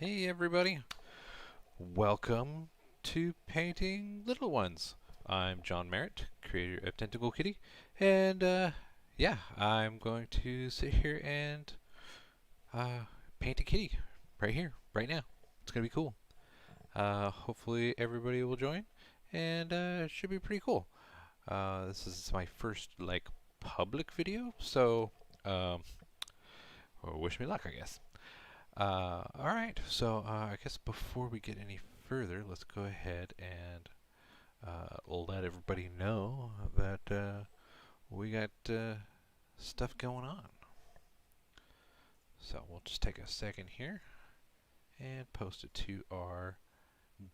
Hey everybody, welcome to Painting Little Ones. I'm John Merritt, creator of Tentacle Kitty, and yeah, I'm going to sit here and paint a kitty right here, right now. It's gonna be cool. Hopefully everybody will join, and it should be pretty cool. This is my first like public video, so um, well, wish me luck, I guess. Alright, so I guess before we get any further, let's go ahead and let everybody know that we got stuff going on. So we'll just take a second here and post it to our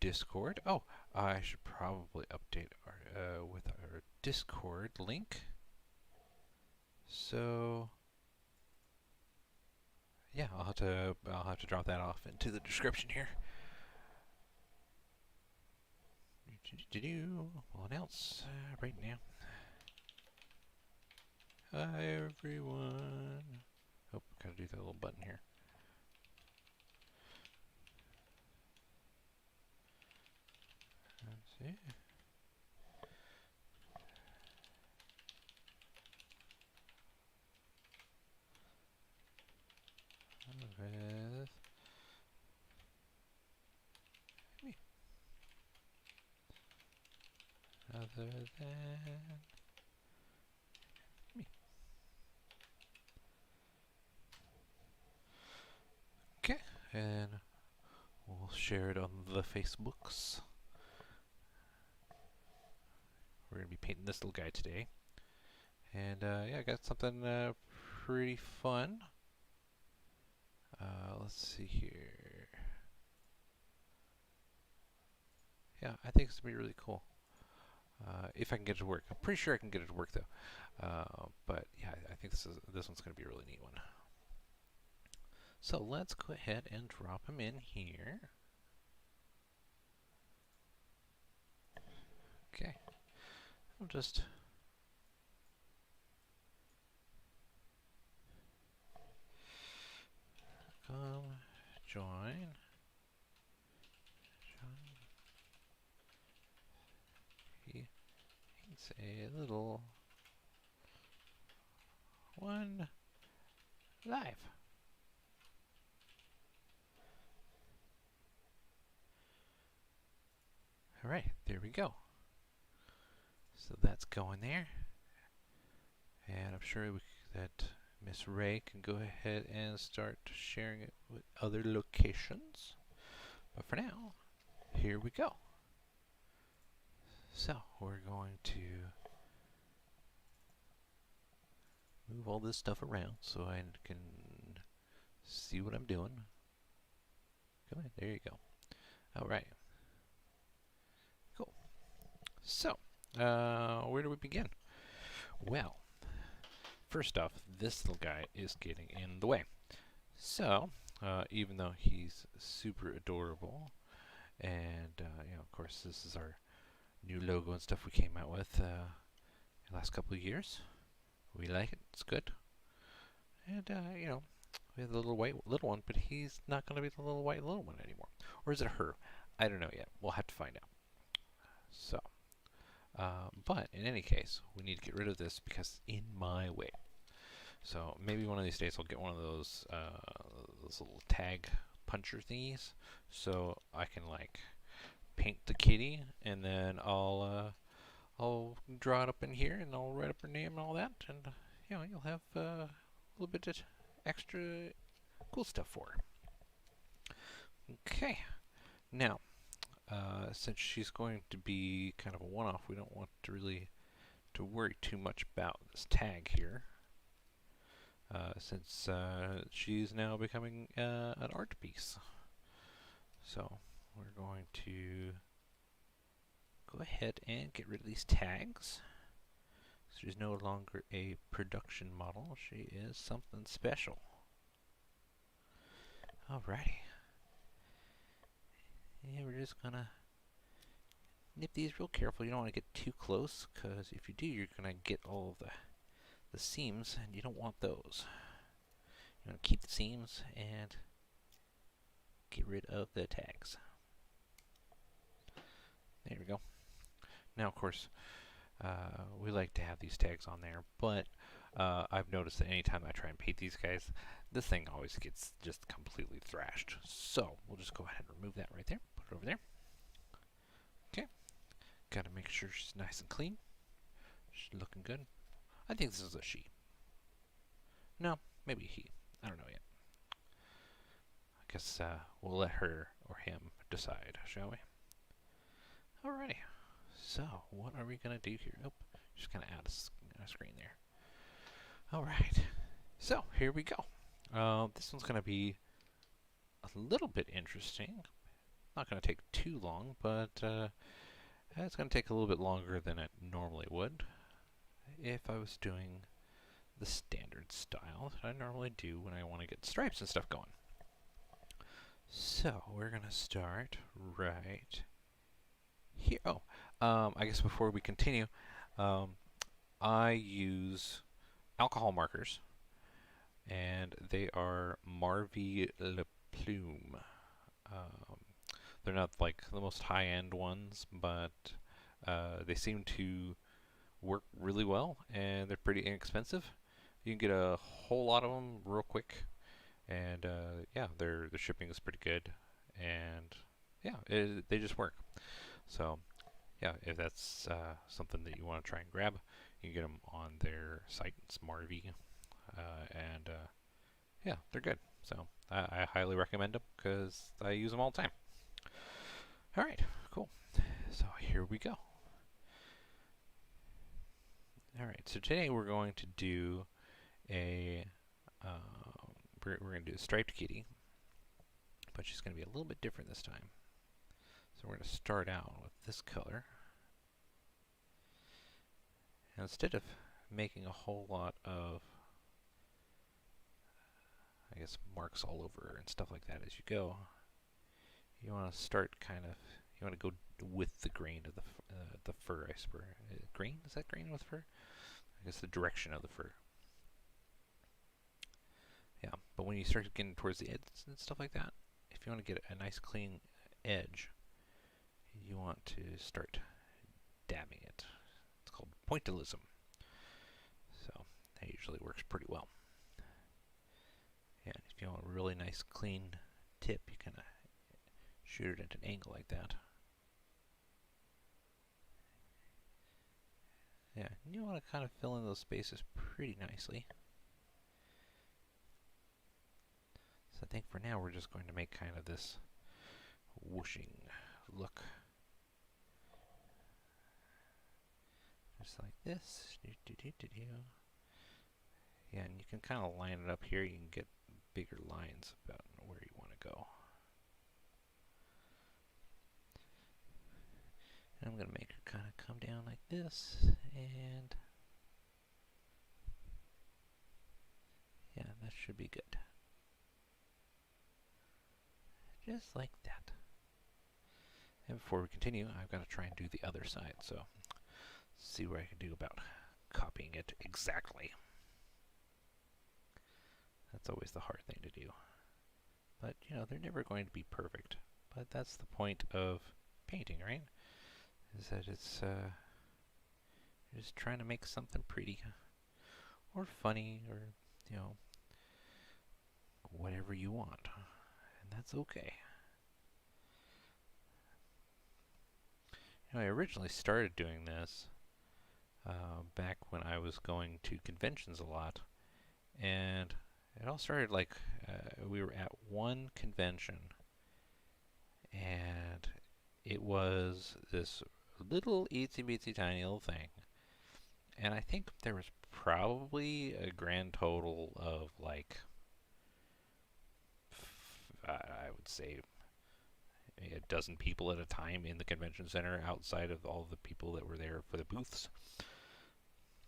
Discord. Oh, I should probably update our with our Discord link. So yeah, I'll have to drop that off into the description here. We'll announce right now. Hi everyone. Oh, gotta do that little button here. Let's see. With me. Other than me. Okay, and we'll share it on the Facebooks. We're gonna be painting this little guy today, and yeah, I got something pretty fun. Let's see here. Yeah, I think it's gonna be really cool. If I can get it to work, I'm pretty sure I can get it to work though. But yeah, I think this one's gonna be a really neat one. So let's go ahead and drop him in here. Okay, I'll just come join. He needs a little one live. All right, there we go. So that's going there, and I'm sure that Miss Ray can go ahead and start sharing it with other locations. But for now, here we go. So we're going to move all this stuff around so I can see what I'm doing. Come on, there you go. All right. Cool. So, where do we begin? Well, first off, this little guy is getting in the way. So, even though he's super adorable, and you know, of course, this is our new logo and stuff we came out with the last couple of years. We like it; it's good. And you know, we have the little white little one, but he's not going to be the little white little one anymore. Or is it her? I don't know yet. We'll have to find out. So, but in any case, we need to get rid of this because it's in my way. So maybe one of these days I'll get one of those little tag puncher thingies, so I can like paint the kitty, and then I'll draw it up in here, and I'll write up her name and all that, and you know, you'll have a little bit of extra cool stuff for her. Okay, now since she's going to be kind of a one-off, we don't want to really to worry too much about this tag here. Since she's now becoming an art piece. So we're going to go ahead and get rid of these tags. So she's no longer a production model, she is something special. Alrighty. And we're just gonna nip these real careful. You don't want to get too close, because if you do, you're gonna get all of the seams, and you don't want those. You want to keep the seams and get rid of the tags. There we go. Now, of course, we like to have these tags on there, but I've noticed that anytime I try and paint these guys, this thing always gets just completely thrashed. So we'll just go ahead and remove that right there, put it over there. Okay, got to make sure she's nice and clean. She's looking good. I think this is a she. No, maybe he. I don't know yet. I guess we'll let her or him decide, shall we? Alrighty. So, what are we going to do here? Oh, just kind of add a screen there. Alright. So, here we go. This one's going to be a little bit interesting. Not going to take too long, but it's going to take a little bit longer than it normally would if I was doing the standard style that I normally do when I want to get stripes and stuff going. So, we're going to start right here. Oh, I guess before we continue, I use alcohol markers, and they are Marvy Le Plume. They're not like the most high-end ones, but they seem to work really well, and they're pretty inexpensive. You can get a whole lot of them real quick, and yeah, the shipping is pretty good, and yeah, they just work. So yeah, if that's something that you want to try and grab, you can get them on their site. It's Marvy, and yeah, they're good. So I highly recommend them because I use them all the time. All right, cool. So here we go. All right, so today we're going to do a we're going to do a striped kitty, but she's going to be a little bit different this time. So we're going to start out with this color. And instead of making a whole lot of, I guess, marks all over and stuff like that as you go, you want to start kind of, you want to go with the grain of the fur, I suppose. Grain? Is that grain with fur? I guess the direction of the fur. Yeah, but when you start getting towards the edge and stuff like that, if you want to get a nice clean edge, you want to start dabbing it. It's called pointillism. So that usually works pretty well. And if you want a really nice clean tip, you kind of shoot it at an angle like that. Yeah, and you want to kind of fill in those spaces pretty nicely. So I think for now we're just going to make kind of this whooshing look. Just like this. Yeah, and you can kind of line it up here. You can get bigger lines about where you want to go. And I'm going to make her kind of come down like this, and yeah, that should be good. Just like that. And before we continue, I've got to try and do the other side, so see what I can do about copying it exactly. That's always the hard thing to do. But, you know, they're never going to be perfect. But that's the point of painting, right? Is that it's just trying to make something pretty or funny or, you know, whatever you want. And that's okay. You know, I originally started doing this back when I was going to conventions a lot, and it all started like we were at one convention, and it was this little itsy bitsy tiny little thing, and I think there was probably a grand total of like I would say a dozen people at a time in the convention center outside of all the people that were there for the booths.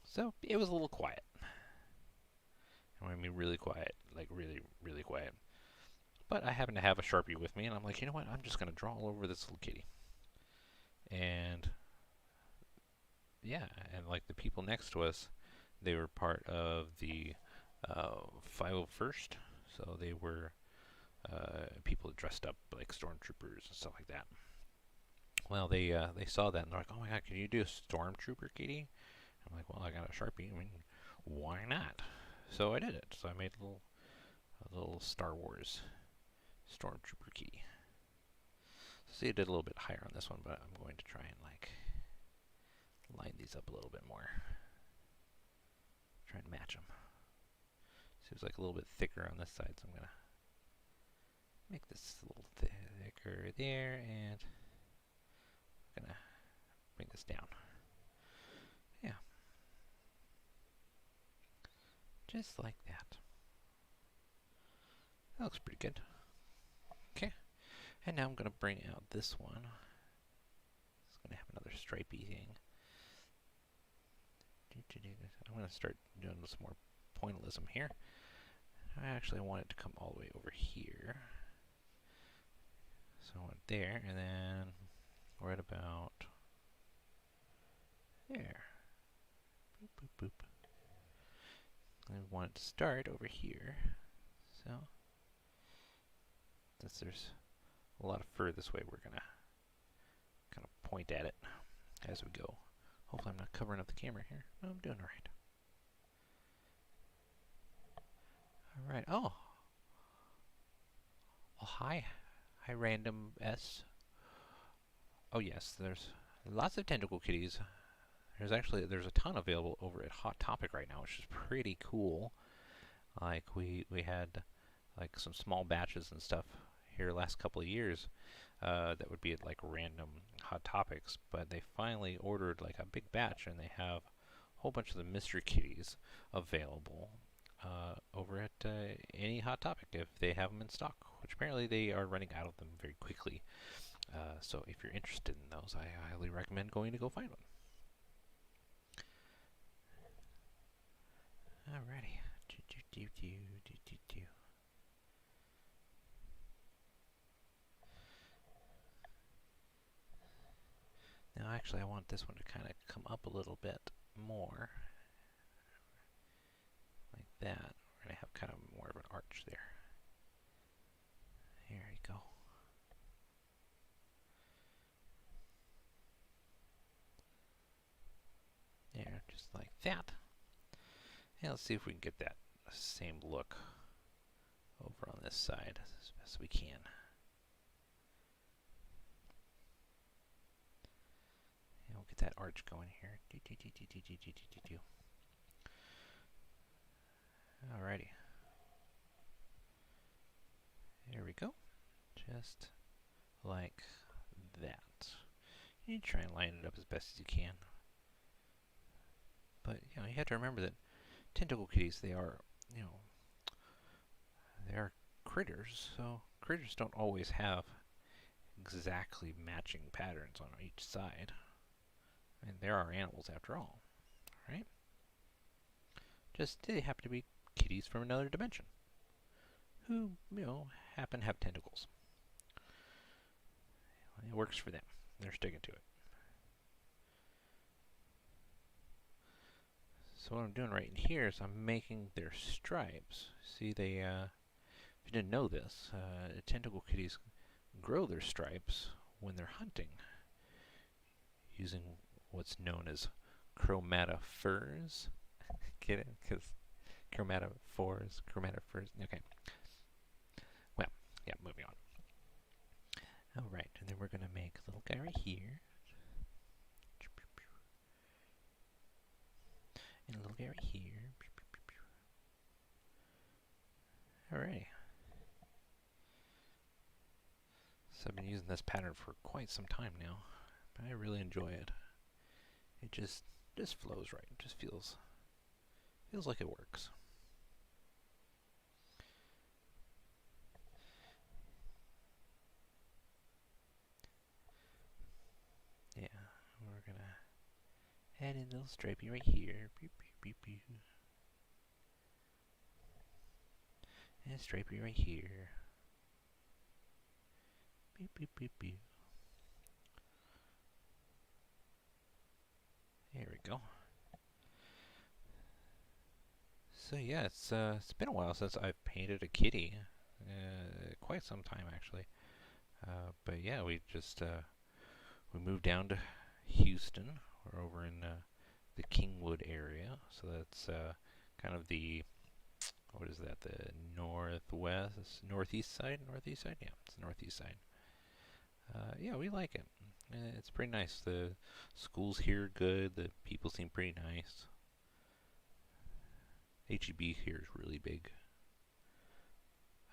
So it was a little quiet. I mean really quiet, like really, really quiet. But I happened to have a Sharpie with me, and I'm like, you know what, I'm just going to draw all over this little kitty. And yeah, and like the people next to us, they were part of the 501st, so they were people that dressed up like stormtroopers and stuff like that. Well, they saw that and they're like, "Oh my God, can you do a stormtrooper kitty?" I'm like, "Well, I got a Sharpie. I mean, why not?" So I did it. So I made a little Star Wars stormtrooper kitty. See, I did a little bit higher on this one, but I'm going to try and like line these up a little bit more. Try and match them. Seems like a little bit thicker on this side, so I'm gonna make this a little thicker there, and I'm gonna bring this down. Yeah, just like that. That looks pretty good. Okay, and now I'm gonna bring out this one. It's gonna have another stripey thing. I'm gonna start doing some more pointillism here. I actually want it to come all the way over here. So I want it there, and then right about there. Boop, boop, boop. I want it to start over here. So, since there's a lot of fur this way, we're gonna kind of point at it as we go. Hopefully I'm not covering up the camera here. No, I'm doing alright. Alright, oh! Well, hi Random S. Oh yes, there's lots of Tentacle Kitties. There's a ton available over at Hot Topic right now, which is pretty cool. Like we had like some small batches and stuff here last couple of years that would be at like random Hot Topics, but they finally ordered like a big batch, and they have a whole bunch of the mystery kitties available over at any Hot Topic if they have them in stock, which apparently they are running out of them very quickly. So if you're interested in those, I highly recommend going to go find one. Alrighty. Now actually I want this one to kind of come up a little bit more. Like that. We're going to have kind of more of an arch there. Here you go. There, just like that. And let's see if we can get that same look over on this side as best we can. And we'll get that arch going here. Alrighty. There we go. Just like that. You try and line it up as best as you can. But you know, you have to remember that Tentacle Kitties, they are critters, so critters don't always have exactly matching patterns on each side. And there are animals after all, right? Just they happen to be kitties from another dimension who, happen to have tentacles. It works for them. They're sticking to it. So what I'm doing right here is I'm making their stripes. See, they, if you didn't know this, Tentacle Kitties grow their stripes when they're hunting using what's known as chromatophores. Get it? Because chromatophores. Okay. Well, yeah, moving on. Alright, and then we're going to make a little guy right here. And a little guy right here. Alright. So I've been using this pattern for quite some time now. But I really enjoy it. It just flows right. It just feels like it works. Yeah, we're gonna add in a little stripey right here. And a stripey right here. There we go. So yeah, it's been a while since I've painted a kitty. Quite quite some time actually. But yeah, we just we moved down to Houston. We're over in the Kingwood area, so that's kind of the what is that? The northeast side? Northeast side? Yeah, it's the northeast side. Yeah, we like it. It's pretty nice. The school's here good. The people seem pretty nice. HEB here is really big.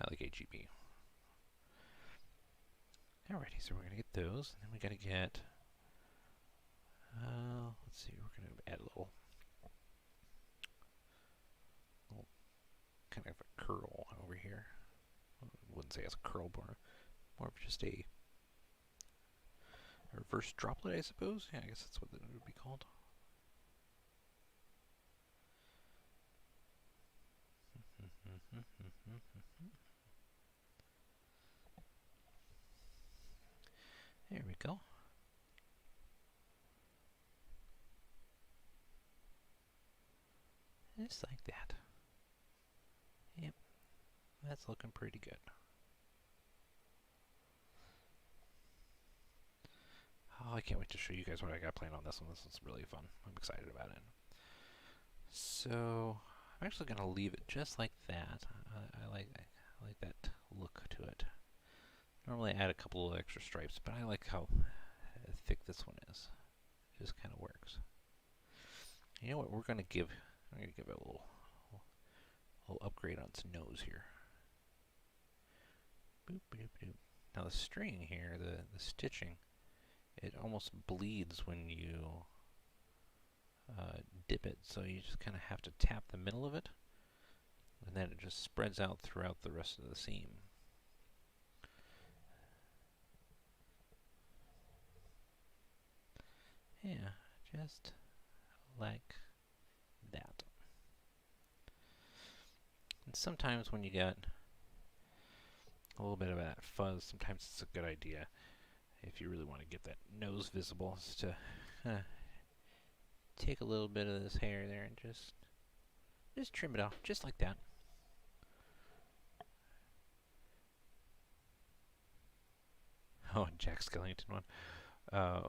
I like HEB. Alrighty, so we're gonna get those, and then we gotta get. Let's see. We're gonna add a little kind of a curl over here. I wouldn't say it's a curl bar, more of just a reverse droplet, I suppose. Yeah, I guess that's what it would be called. There we go. Just like that. Yep, that's looking pretty good. Oh, I can't wait to show you guys what I got planned on this one. This is really fun. I'm excited about it. So I'm actually going to leave it just like that. I like that look to it. Normally I add a couple of extra stripes, but I like how thick this one is. It just kind of works. You know what? I'm going to give it a little upgrade on its nose here. Boop, boop, boop. Now the string here, the stitching, it almost bleeds when you dip it, so you just kind of have to tap the middle of it, and then it just spreads out throughout the rest of the seam. Yeah, just like that. And sometimes when you get a little bit of that fuzz, sometimes it's a good idea, if you really want to get that nose visible, is to take a little bit of this hair there and just trim it off, just like that. Oh, Jack Skellington one.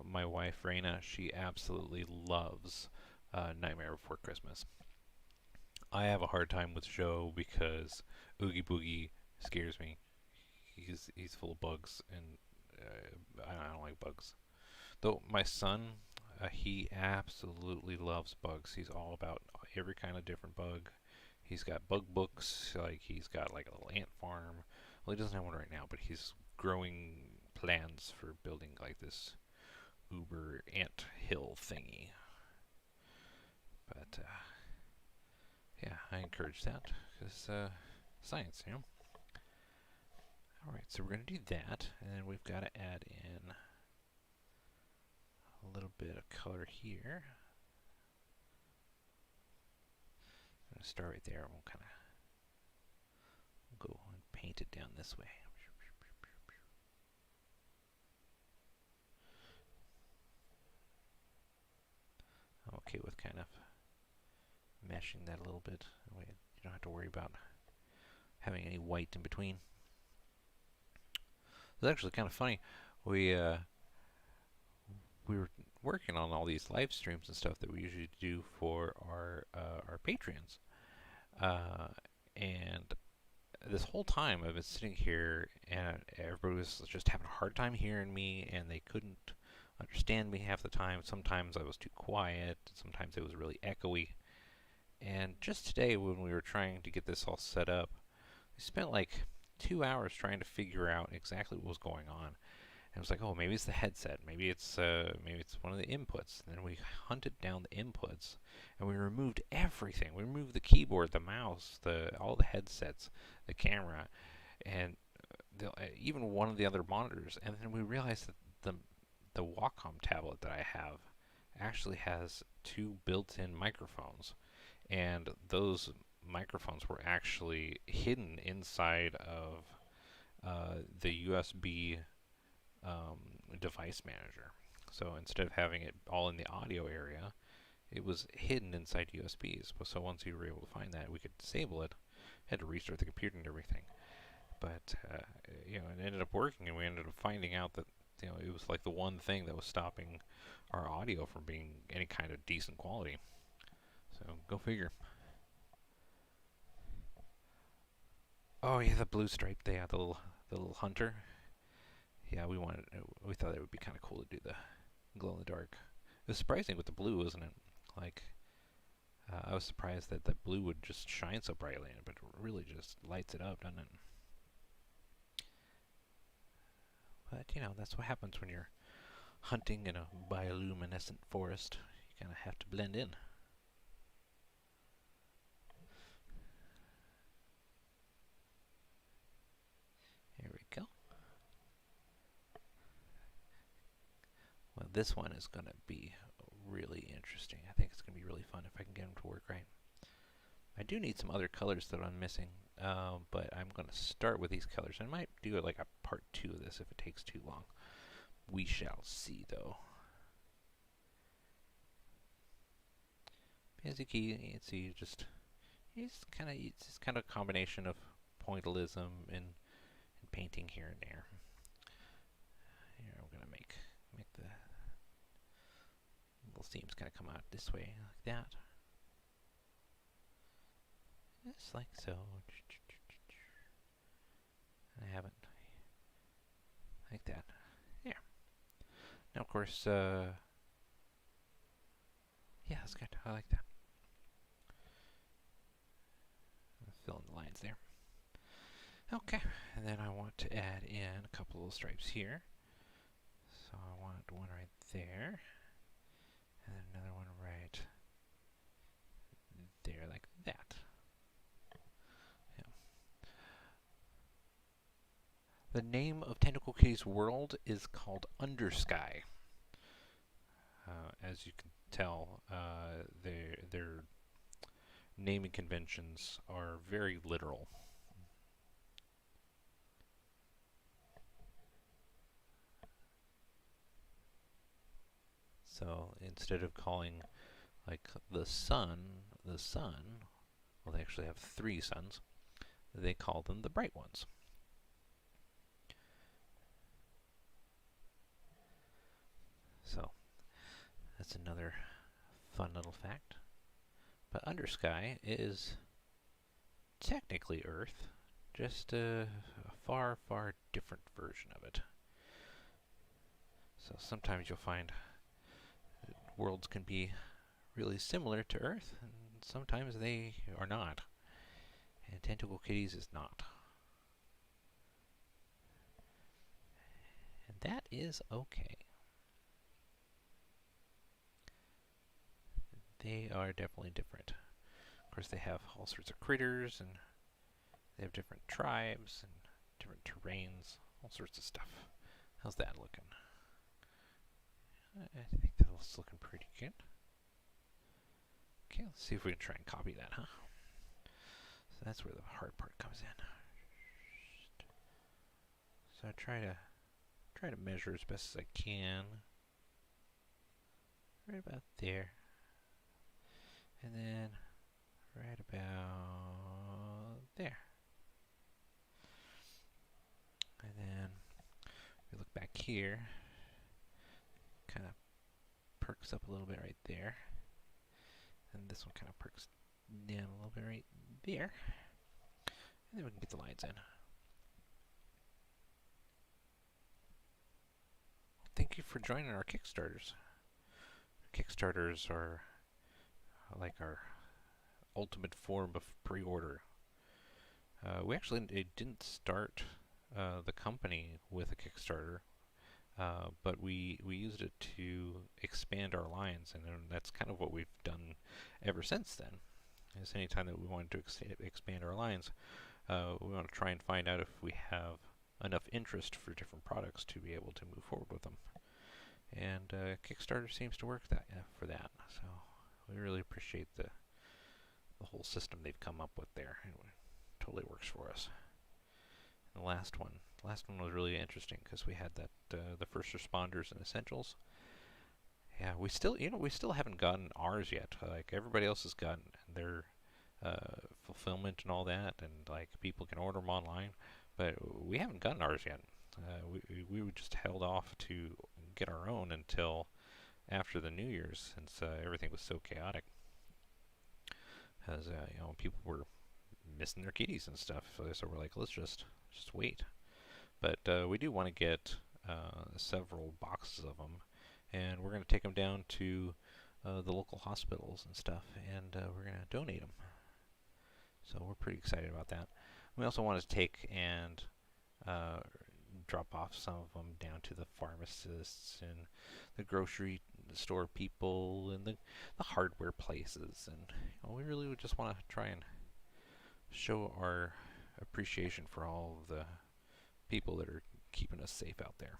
My wife, Raina, she absolutely loves Nightmare Before Christmas. I have a hard time with the show because Oogie Boogie scares me. He's full of bugs, and I don't like bugs. Though my son, he absolutely loves bugs. He's all about every kind of different bug. He's got bug books, like he's got like a little ant farm. Well, he doesn't have one right now, but he's growing plans for building like this uber ant hill thingy. But yeah, I encourage that because science, you know. Alright, so we're going to do that, and then we've got to add in a little bit of color here. I'm going to start right there, and we'll kind of go and paint it down this way. I'm okay with kind of meshing that a little bit. You don't have to worry about having any white in between. It's actually kind of funny. We were working on all these live streams and stuff that we usually do for our Patreons, and this whole time I've been sitting here and everybody was just having a hard time hearing me, and they couldn't understand me half the time. Sometimes I was too quiet. Sometimes it was really echoey. And just today, when we were trying to get this all set up, we spent like 2 hours trying to figure out exactly what was going on. And it was like, oh, maybe it's the headset, maybe it's one of the inputs. And then we hunted down the inputs, and we removed everything. We removed the keyboard, the mouse, all the headsets, the camera, and even one of the other monitors. And then we realized that the Wacom tablet that I have actually has 2 built-in microphones, and those microphones were actually hidden inside of the USB device manager. So instead of having it all in the audio area, it was hidden inside USBs. So once we were able to find that, we could disable it. Had to restart the computer and everything. but you know, it ended up working, and we ended up finding out that it was like the one thing that was stopping our audio from being any kind of decent quality. So go figure. Oh yeah, the blue stripe. Yeah, the little hunter. Yeah, we thought it would be kind of cool to do the glow in the dark. It was surprising with the blue, wasn't it? Like, I was surprised that that blue would just shine so brightly, but it really just lights it up, doesn't it? But that's what happens when you're hunting in a bioluminescent forest. You kind of have to blend in. Here we go. Well, this one is going to be really interesting. I think it's going to be really fun if I can get them to work right. I do need some other colors that I'm missing, but I'm going to start with these colors. I might do it like a part 2 of this if it takes too long. We shall see, though. As you can see, it's just kind of a combination of pointillism and painting here and there. Here I'm going to make the little seams kind of come out this way, like that. Just like so. I haven't. Like that. There. Now, of course, yeah, that's good. I like that. Fill in the lines there. Okay, and then I want to add in a couple of stripes here. So I want one right there, and then another one right there, like that. Yeah. The name of Tentacle Kitty's world is called Undersky. As you can tell, their naming conventions are very literal. So instead of calling like the sun, well, they actually have 3 suns. They call them the bright ones. So that's another fun little fact. But Undersky is technically Earth, just a far, far different version of it. So sometimes you'll find worlds can be really similar to Earth, and sometimes they are not. And Tentacle Kitty's is not. And that is okay. They are definitely different. Of course, they have all sorts of critters, and they have different tribes and different terrains, all sorts of stuff. How's that looking? I think that's looking pretty good. Okay, let's see if we can try and copy that, huh? So that's where the hard part comes in. So I try to measure as best as I can. Right about there. And then right about there. And then we look back here, kind of perks up a little bit right there. And this one kind of perks down a little bit right there. And then we can get the lines in. Thank you for joining our Kickstarters. Kickstarters are like our ultimate form of pre-order. We actually didn't start the company with a Kickstarter, but we used it to expand our lines, and that's kind of what we've done ever since then. Is anytime that we wanted to expand our lines, we want to try and find out if we have enough interest for different products to be able to move forward with them. And Kickstarter seems to work for that. So we really appreciate the whole system they've come up with there. It totally works for us. And the last one was really interesting because we had that the first responders and essentials. Yeah, we still haven't gotten ours yet. Like everybody else has gotten their fulfillment and all that, and like people can order them online. but we haven't gotten ours yet. We just held off to get our own until after the New Year's, since everything was so chaotic. As people were missing their kitties and stuff, so we're like, let's just wait. But we do want to get several boxes of them, and we're going to take them down to the local hospitals and stuff, and we're going to donate them. So we're pretty excited about that. We also want to take and drop off some of them down to the pharmacists and the grocery store people and the hardware places, and we really would just want to try and show our appreciation for all of the people that are keeping us safe out there.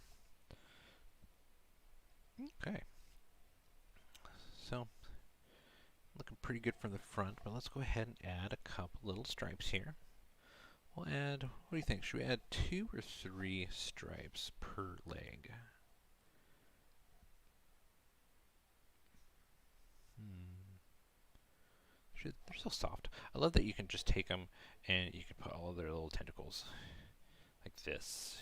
Okay, so looking pretty good from the front, but let's go ahead and add a couple little stripes here. We'll add, what do you think? Should we add 2 or 3 stripes per leg? They're so soft. I love that you can just take them and you can put all of their little tentacles like this.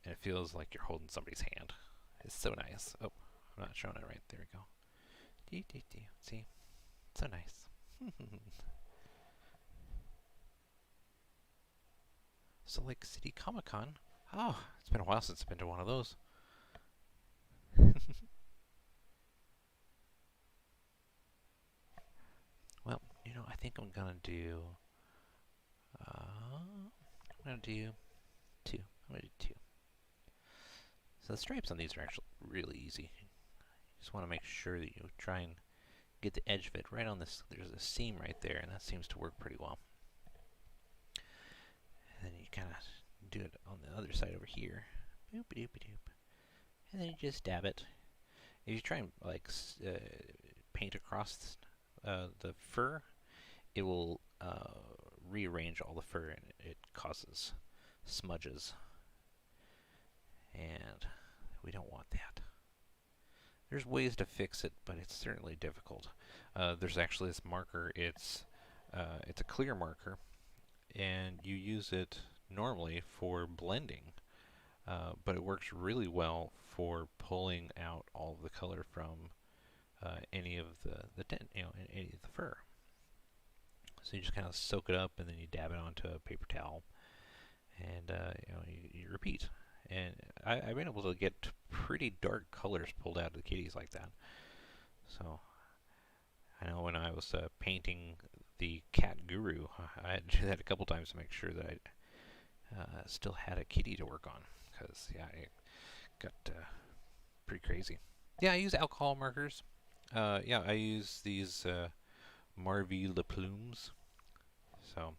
And it feels like you're holding somebody's hand. It's so nice. Oh, I'm not showing it right. There we go. See? So nice. Salt Lake City Comic-Con. Oh, it's been a while since I've been to one of those. Well, I think I'm gonna do 2. I'm gonna do 2. So the stripes on these are actually really easy. You just want to make sure that you try and get the edge of it right on this. There's a seam right there, and that seems to work pretty well. And then you kind of do it on the other side over here. Boop-a-doop-a-doop. And then you just dab it. If you try and paint across the fur, it will rearrange all the fur, and it causes smudges. And we don't want that. There's ways to fix it, but it's certainly difficult. There's actually this marker. It's a clear marker, and you use it normally for blending, but it works really well for pulling out all of the color from any of any of the fur. So you just kind of soak it up, and then you dab it onto a paper towel, and you repeat. And I've been able to get pretty dark colors pulled out of the kitties like that. So I know when I was painting the cat guru, I had to do that a couple times to make sure that I still had a kitty to work on, because it got pretty crazy. Yeah, I use alcohol markers. I use these Marvie Le Plumes. So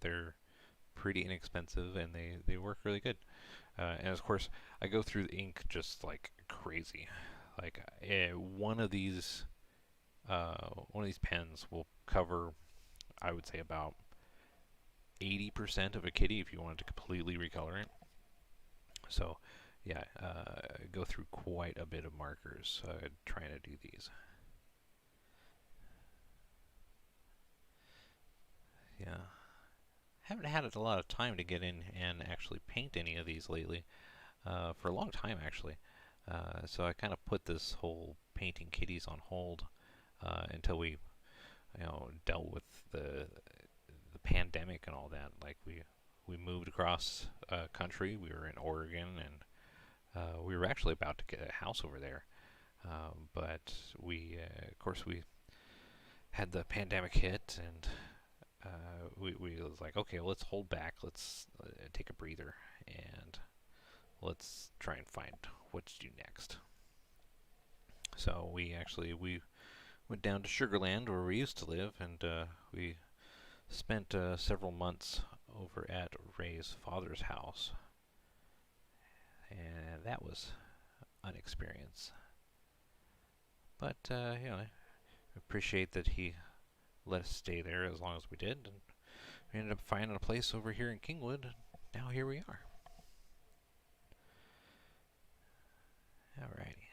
they're pretty inexpensive, and they work really good. And of course, I go through the ink just like crazy. Like one of these pens will cover, I would say, about 80% of a kitty if you wanted to completely recolor it. So, yeah, go through quite a bit of markers trying to do these. Yeah. Haven't had a lot of time to get in and actually paint any of these lately, for a long time actually. So I kind of put this whole painting kitties on hold until we, dealt with the pandemic and all that. Like we moved across country. We were in Oregon, and we were actually about to get a house over there, but of course, we had the pandemic hit, and we was like, okay, well, let's hold back, let's take a breather, and let's try and find what to do next. So we went down to Sugarland, where we used to live, and we spent several months over at Ray's father's house, and that was an experience. But I appreciate that he let us stay there as long as we did, and we ended up finding a place over here in Kingwood, and now here we are. Alrighty.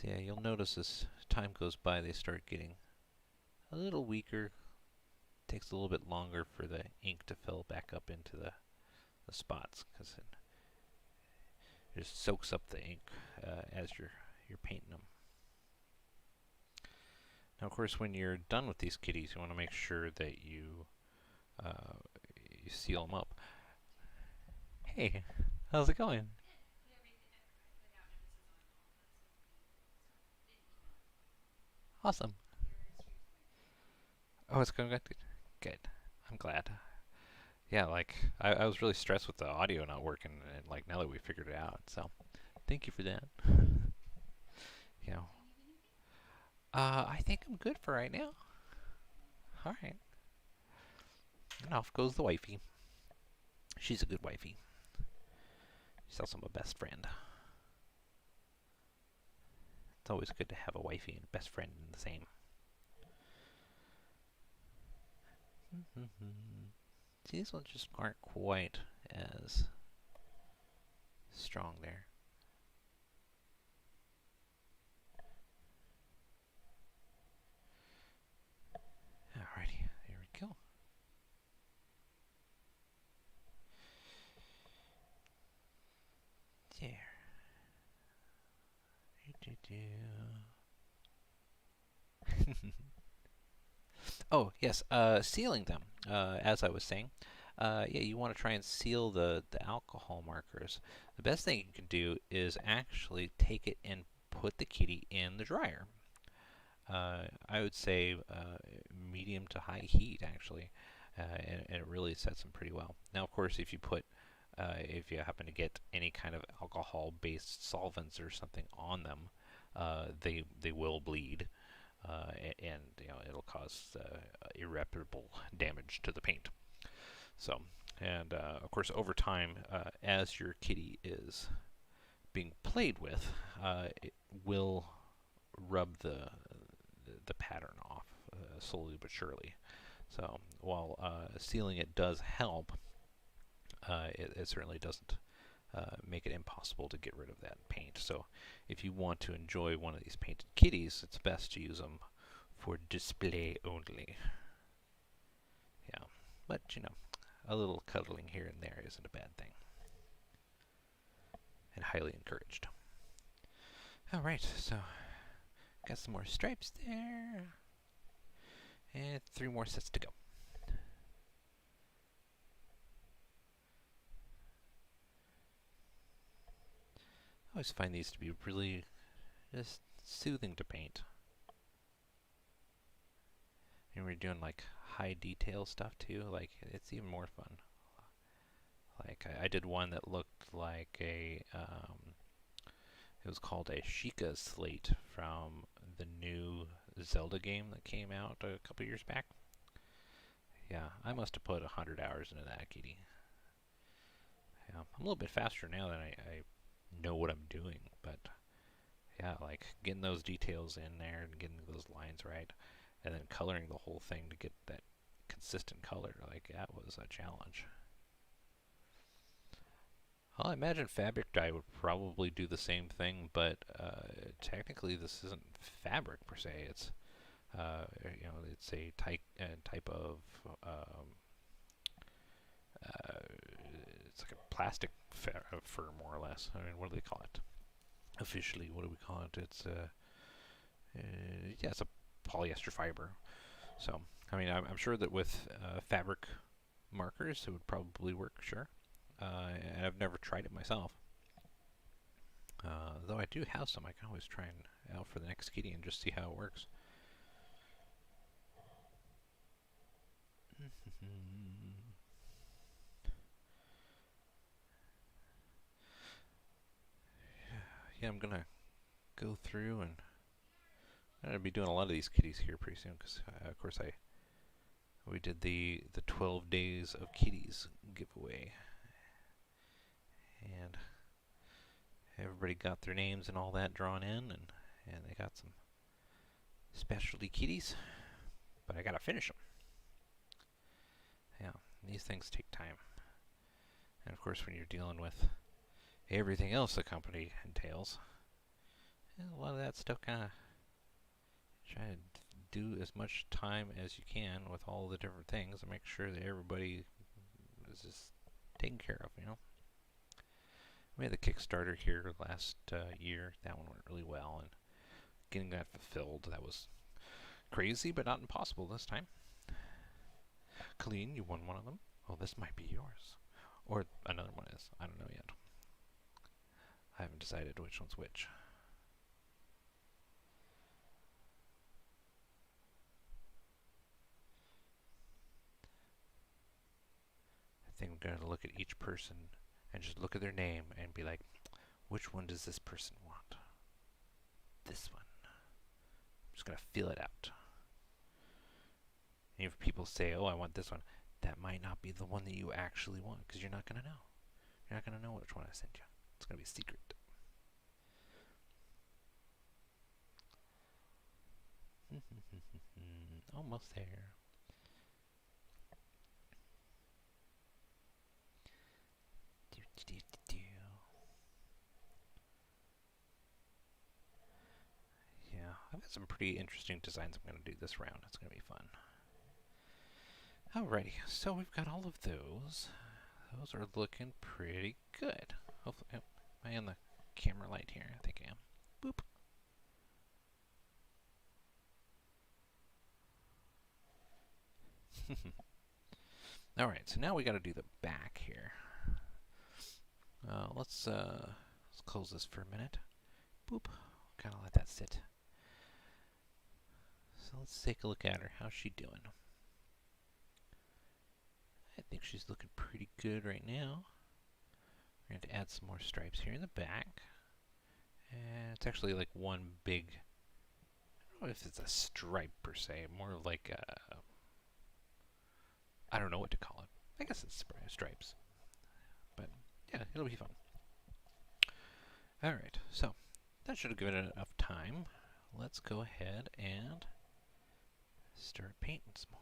So yeah, you'll notice as time goes by, they start getting a little weaker. Takes a little bit longer for the ink to fill back up into the spots because it just soaks up the ink as you're painting them. Now, of course, when you're done with these kitties, you want to make sure that you seal them up. Hey, how's it going? Awesome. Oh, it's going good. Good. I'm glad. Yeah, like I was really stressed with the audio not working, and like now that we figured it out, so thank you for that. You know, I think I'm good for right now. All right. And off goes the wifey. She's a good wifey. She's also my best friend. It's always good to have a wifey and a best friend in the same. These ones just aren't quite as strong there. Alrighty, there we go. There. Oh, yes, sealing them, as I was saying. Yeah, you want to try and seal the alcohol markers. The best thing you can do is actually take it and put the kitty in the dryer. I would say medium to high heat, actually, and it really sets them pretty well. Now, of course, if you happen to get any kind of alcohol-based solvents or something on them, they will bleed, and it'll cause irreparable damage to the paint. So, and of course, over time, as your kitty is being played with, it will rub the pattern off slowly but surely. So while sealing it does help, it certainly doesn't make it impossible to get rid of that paint. So if you want to enjoy one of these painted kitties, it's best to use them for display only. Yeah, but a little cuddling here and there isn't a bad thing, and highly encouraged. Alright, so got some more stripes there, and 3 more sets to go. I always find these to be really just soothing to paint. And we're doing like high detail stuff too, like it's even more fun. Like I did one that looked like it was called a Sheikah slate from the new Zelda game that came out a couple years back. Yeah, I must have put 100 hours into that kitty. Yeah, I'm a little bit faster now than I know what I'm doing, but yeah, like getting those details in there and getting those lines right, and then coloring the whole thing to get that consistent color, like that was a challenge. Well, I imagine fabric dye would probably do the same thing, but technically this isn't fabric per se. It's it's a type of it's like a plastic fur, more or less. I mean, what do they call it? Officially, what do we call it? It's yeah, it's a polyester fiber. So, I mean, I'm sure that with fabric markers, it would probably work, sure. And I've never tried it myself. Though I do have some, I can always try and out for the next kitty and just see how it works. Yeah, I'm gonna go through and I'm gonna be doing a lot of these kitties here pretty soon because, of course, we did the 12 days of kitties giveaway, and everybody got their names and all that drawn in, and they got some specialty kitties, but I gotta finish them. Yeah, these things take time, and of course when you're dealing with everything else the company entails, And a lot of that stuff kind of try to do as much time as you can with all the different things and make sure that everybody is just taken care of, you know. We had the Kickstarter here last year. That one went really well, and getting that fulfilled, that was crazy, but not impossible this time. Colleen, you won one of them. Oh, this might be yours. Or another one is. I don't know yet. I haven't decided which one's which. I think we're going to look at each person and just look at their name and be like, which one does this person want? This one. I'm just going to feel it out. And if people say, oh, I want this one, that might not be the one that you actually want, because you're not going to know. You're not going to know which one I sent you. It's going to be secret. Almost there. Yeah, I've got some pretty interesting designs I'm going to do this round. It's going to be fun. Alrighty, so we've got all of those. Those are looking pretty good. Hopefully, am I on the camera light here? I think I am. Boop. Alright, so now we got to do the back here. Let's close this for a minute. Boop. Kind of let that sit. So let's take a look at her. How's she doing? I think she's looking pretty good right now. We're going to add some more stripes here in the back. And it's actually like one big, I don't know if it's a stripe per se, more like a, I don't know what to call it. I guess it's stripes. But yeah, it'll be fun. Alright, so that should have given it enough time. Let's go ahead and start painting some more.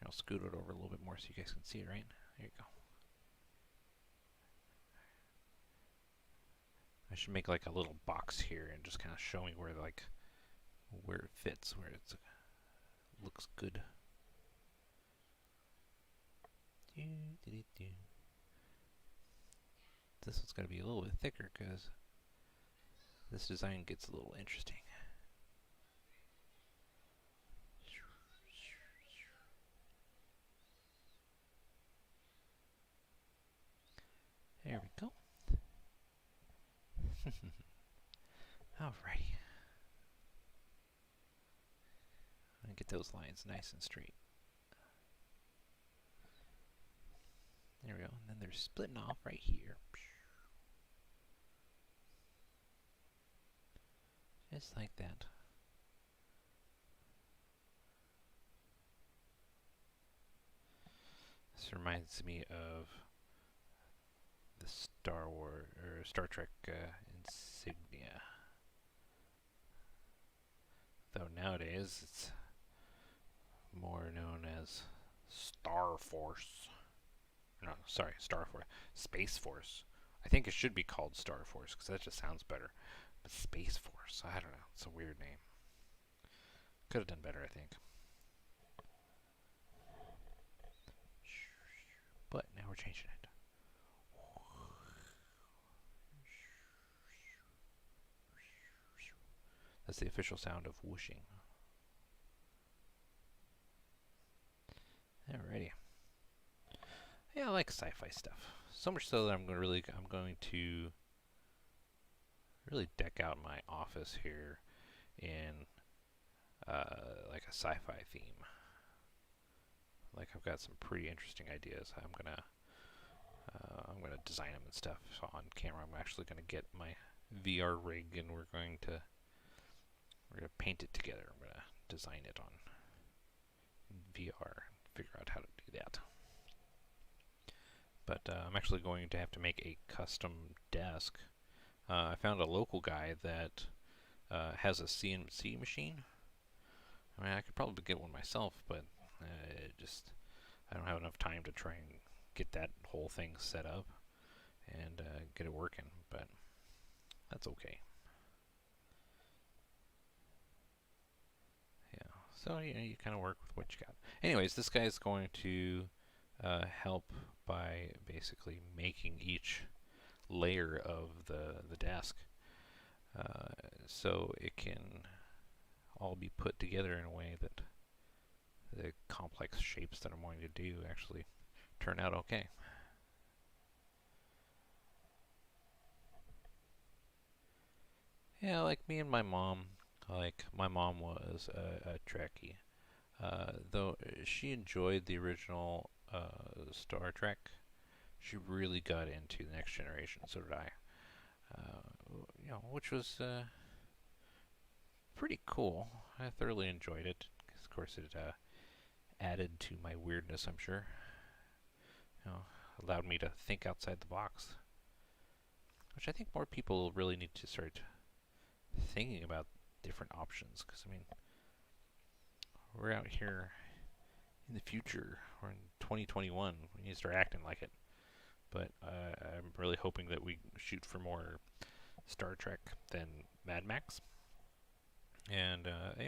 I'll scoot it over a little bit more so you guys can see it, right? There you go. I should make like a little box here and just kind of show me where it fits, where it looks good. This one's going to be a little bit thicker because this design gets a little interesting. There we go. Alrighty. I'm going to get those lines nice and straight. There we go. And then they're splitting off right here. Just like that. This reminds me of the Star Wars or Star Trek insignia. Though nowadays it's more known as Star Force. No, sorry, Star Force. Space Force. I think it should be called Star Force because that just sounds better. But Space Force, I don't know. It's a weird name. Could have done better, I think. But now we're changing it. That's the official sound of whooshing. Alrighty. Yeah, I like sci-fi stuff. So much so that I'm going to really deck out my office here in like a sci-fi theme. Like I've got some pretty interesting ideas. I'm gonna design them and stuff. So on camera, I'm actually gonna get my VR rig and we're gonna paint it together. I'm gonna design it on VR and figure out how to do that. But I'm actually going to have to make a custom desk. I found a local guy that has a CNC machine. I mean, I could probably get one myself, but I don't have enough time to try and get that whole thing set up. and get it working, but that's okay. Yeah. So you kind of work with what you got. Anyways, this guy is going to help by basically making each layer of the desk, uh, so it can all be put together in a way that the complex shapes that I'm going to do actually turn out okay. Yeah, like me and my mom. Like my mom was a Trekkie, though she enjoyed the original Star Trek. She really got into the Next Generation. So did I. Which was pretty cool. I thoroughly enjoyed it. Of course, it added to my weirdness. I'm sure. You know, allowed me to think outside the box, which I think more people really need to start thinking about different options. Because I mean, we're out here in the future. We're in 2021. We need to start acting like it. But I'm really hoping that we shoot for more Star Trek than Mad Max. And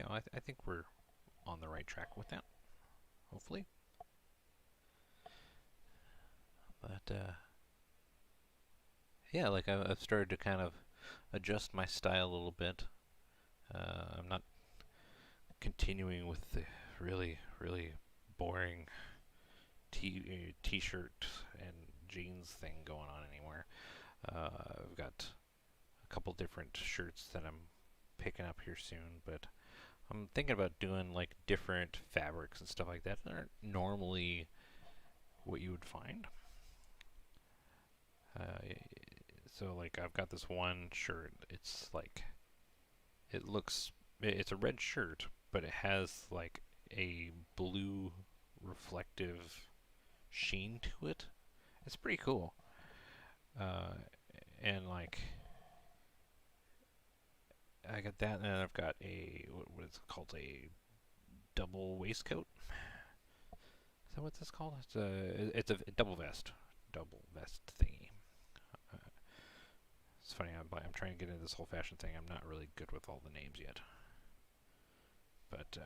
I think we're on the right track with that. Hopefully. But yeah, like I've started to kind of adjust my style a little bit. I'm not continuing with the really boring t-shirt and jeans thing going on anymore. I've got a couple different shirts that I'm picking up here soon, but I'm thinking about doing like different fabrics and stuff like that that aren't normally what you would find. Uh, so like I've got this one shirt. It's like it's a red shirt, but it has like a blue reflective sheen to it. It's pretty cool. Uh, and like I got that, and I've got what is it called, a double waistcoat. Is that what that's called? It's a double vest thingy. Uh, it's funny. I'm trying to get into this whole fashion thing. I'm not really good with all the names yet, but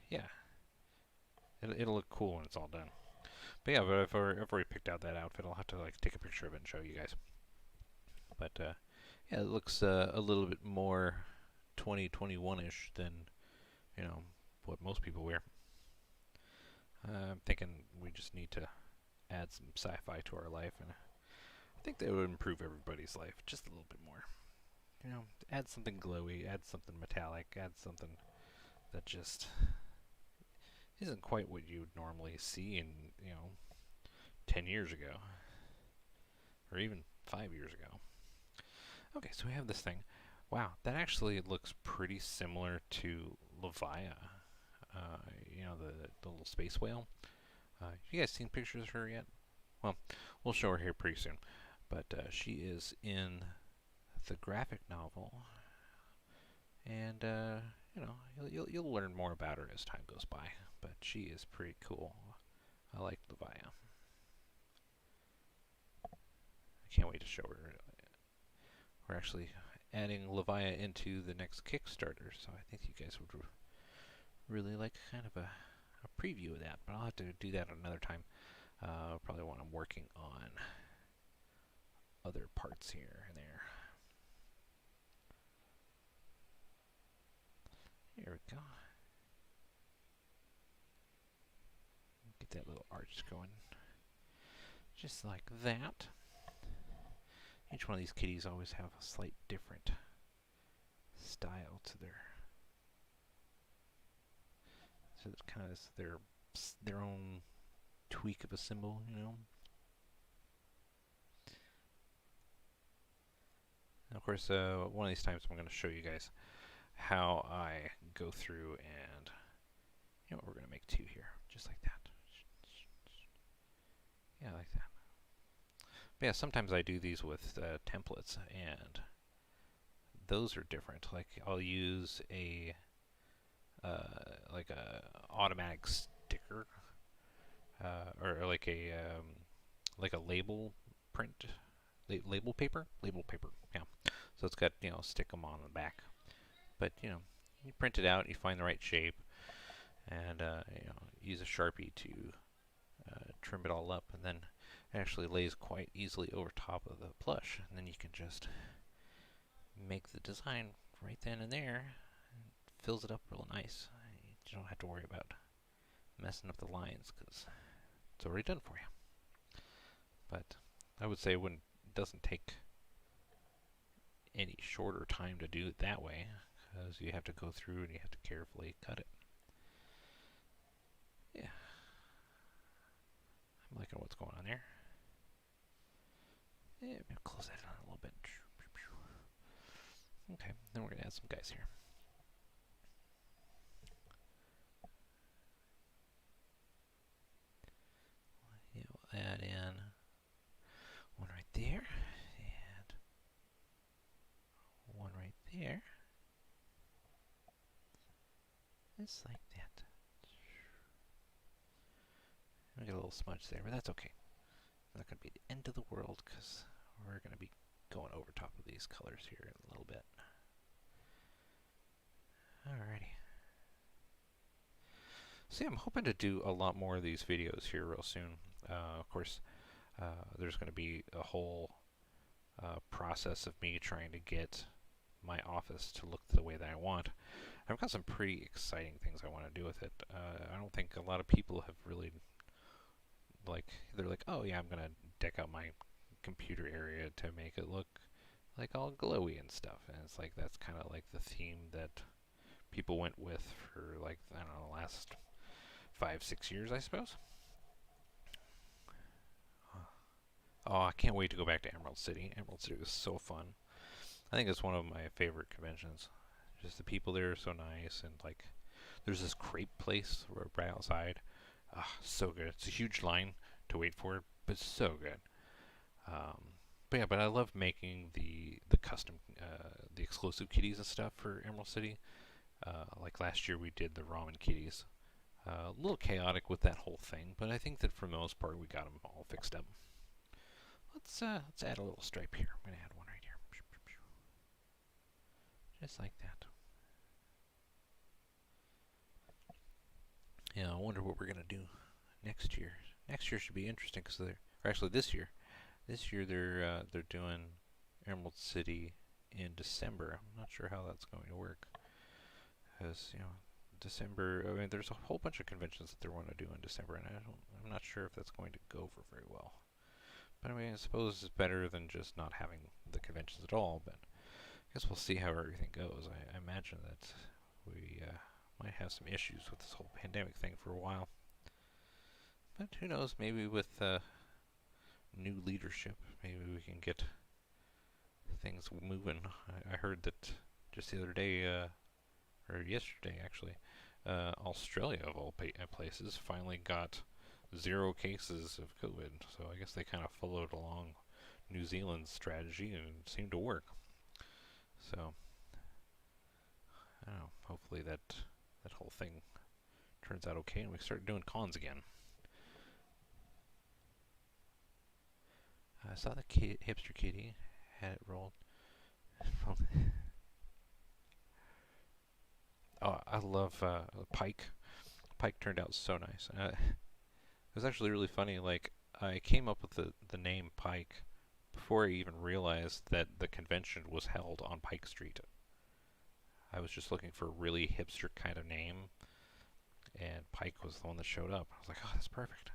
yeah, it'll look cool when it's all done. But yeah, but I've already picked out that outfit. I'll have to like take a picture of it and show you guys. But yeah, it looks a little bit more 2021-ish than what most people wear. I'm thinking we just need to add some sci-fi to our life, and I think that would improve everybody's life just a little bit more. Add something glowy, add something metallic, add something that just isn't quite what you would normally see in 10 years ago, or even 5 years ago. Okay, so we have this thing. Wow, that actually looks pretty similar to Levia. The little space whale. You guys seen pictures of her yet? Well, we'll show her here pretty soon. But she is in the graphic novel, and you'll learn more about her as time goes by. But she is pretty cool. I like Levia. I can't wait to show her. We're actually adding Levia into the next Kickstarter, so I think you guys would really like kind of a preview of that. But I'll have to do that another time. Probably when I'm working on other parts here and there. Here we go. Get that little arch going. Just like that. Each one of these kitties always have a slight different style to so it's kind of their own tweak of a symbol, And of course, one of these times I'm going to show you guys how I go through and, we're going to make two here, just like that. Yeah, like that. But yeah, sometimes I do these with templates, and those are different. Like I'll use a automatic sticker, or like a label print, label paper? Label paper, yeah. So it's got, stick them on the back. But, you print it out, you find the right shape, and, use a Sharpie to trim it all up, and then it actually lays quite easily over top of the plush, and then you can just make the design right then and there, and fills it up real nice. You don't have to worry about messing up the lines, because it's already done for you. But I would say it doesn't take any shorter time to do it that way, because you have to go through and you have to carefully cut it. Yeah. I'm liking what's going on there. Yeah, maybe close that down a little bit. Okay, then we're going to add some guys here. Yeah, we'll add in one right there, and one right there. Just like that. We got a little smudge there, but that's okay. Not going to be the end of the world, because we're going to be going over top of these colors here in a little bit. Alrighty. See, I'm hoping to do a lot more of these videos here real soon. Of course, there's going to be a whole process of me trying to get my office to look the way that I want. I've got some pretty exciting things I want to do with it. I don't think a lot of people have really, they're like, oh yeah, I'm going to deck out my computer area to make it look like all glowy and stuff. And it's like, that's kind of like the theme that people went with for, like, I don't know, the last 5-6 years, I suppose. Oh, I can't wait to go back to Emerald City. Emerald City was so fun. I think it's one of my favorite conventions. Just the people there are so nice, and like, there's this crepe place right outside. So good. It's a huge line to wait for it, but it's so good. But yeah, but I love making the custom, the exclusive kitties and stuff for Emerald City. Like last year we did the ramen kitties. A little chaotic with that whole thing, but I think that for the most part we got them all fixed up. Let's add a little stripe here. I'm gonna add one right here, just like that. Yeah, I wonder what we're gonna do next year. Next year should be interesting, because or actually this year. This year they're doing Emerald City in December. I'm not sure how that's going to work, because December. I mean, there's a whole bunch of conventions that they want to do in December, and I'm not sure if that's going to go over very well. But I mean, I suppose it's better than just not having the conventions at all. But I guess we'll see how everything goes. I imagine that we might have some issues with this whole pandemic thing for a while. But who knows? Maybe with new leadership, maybe we can get things moving. I heard that just the other day, or yesterday actually, Australia of all places finally got 0 cases of COVID. So I guess they kind of followed along New Zealand's strategy, and it seemed to work. So I don't know. Hopefully that whole thing turns out okay, and we start doing cons again. I saw the hipster kitty had it rolled. Oh, I love Pike. Pike turned out so nice. It was actually really funny. Like, I came up with the name Pike before I even realized that the convention was held on Pike Street. I was just looking for a really hipster kind of name, and Pike was the one that showed up. I was like, oh, that's perfect.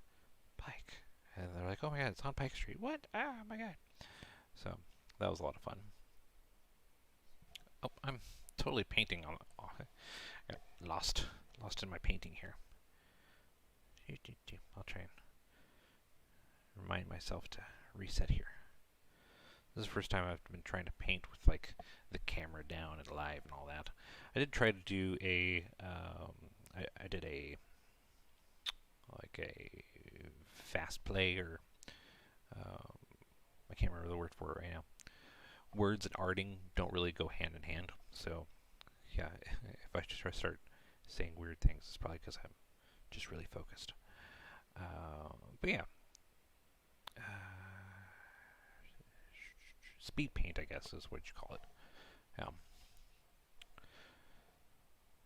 Pike. And they're like, oh my god, it's on Pike Street. What? Ah, my god. So, that was a lot of fun. Oh, I'm totally painting on. Oh, I got lost in my painting here. I'll try and remind myself to reset here. This is the first time I've been trying to paint with like the camera down and live and all that. I did try to do a, I did a, like a fast play, or I can't remember the word for it right now. Words and arting don't really go hand in hand, so yeah, if I just start saying weird things, it's probably because I'm just really focused. But yeah. speed paint, I guess is what you call it. Yeah.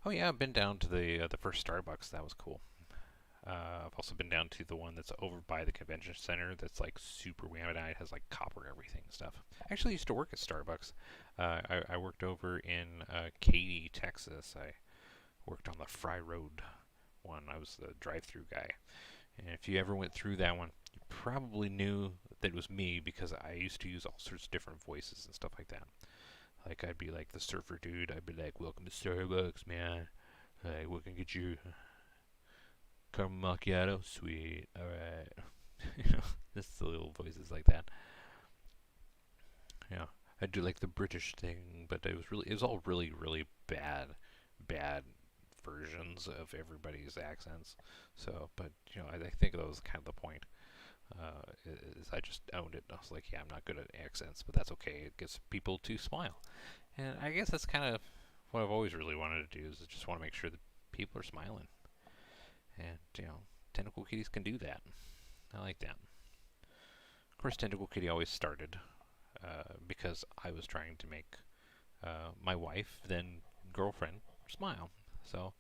Oh yeah, I've been down to the first Starbucks. That was cool. I've also been down to the one that's over by the convention center. That's like super whammy. It has like copper everything and stuff. I actually used to work at Starbucks. I worked over in Katy, Texas. I worked on the Fry Road one. I was the drive-through guy. And if you ever went through that one, you probably knew that it was me because I used to use all sorts of different voices and stuff like that. Like I'd be like the surfer dude. I'd be like, "Welcome to Starbucks, man. Hey, we can get you caramel macchiato, sweet. All right." You know, just the little voices like that. Yeah, I'd do like the British thing, but it was all really, really bad versions of everybody's accents. So, but you know, I think that was kind of the point. Is I just owned it. I was like, yeah, I'm not good at accents, but that's okay. It gets people to smile, and I guess that's kind of what I've always really wanted to do. Is just want to make sure that people are smiling, and you know, Tentacle Kitties can do that. I like that. Of course, Tentacle Kitty always started because I was trying to make my wife, then girlfriend, smile. So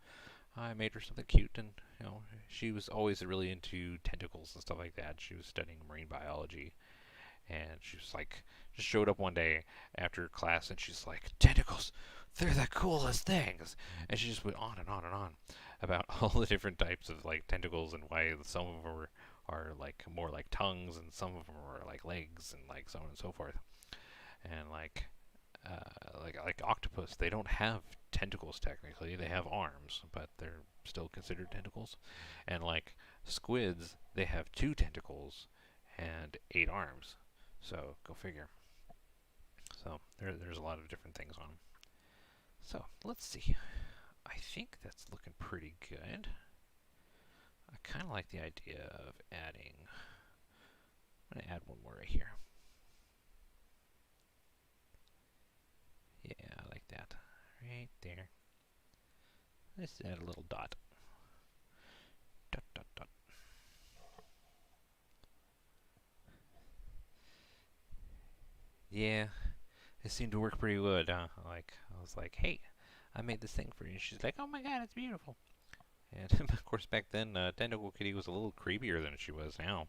I made her something cute, and you know, she was always really into tentacles and stuff like that. She was studying marine biology, and she was like, just showed up one day after class, and she's like, "Tentacles, they're the coolest things," and she just went on and on and on about all the different types of like tentacles and why some of them are like more like tongues, and some of them are like legs, and like so on and so forth, and like octopus, they don't have tentacles technically. They have arms, but they're still considered tentacles. And like squids, they have 2 tentacles and 8 arms. So go figure. So there's a lot of different things on them. So let's see. I think that's looking pretty good. I kind of like the idea of adding. I'm gonna add one more right here. Yeah, I like that. Right there. Let's add a little dot. Dot, dot, dot. Yeah, it seemed to work pretty good. Like, I was like, hey, I made this thing for you. And she's like, oh my god, it's beautiful. And of course, back then, Tentacle Kitty was a little creepier than she was now.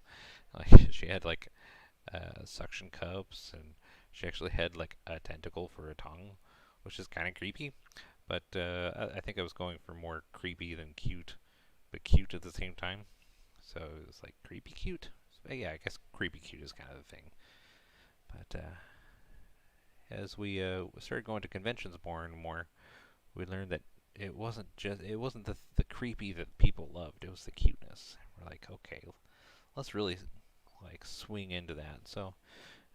Like, she had like suction cups, and she actually had like a tentacle for a tongue, which is kind of creepy. But I think I was going for more creepy than cute, but cute at the same time. So it was like creepy cute. So, yeah, I guess creepy cute is kind of the thing. But as we started going to conventions more and more, we learned that it wasn't the creepy that people loved. It was the cuteness. We're like, okay, let's really like swing into that. So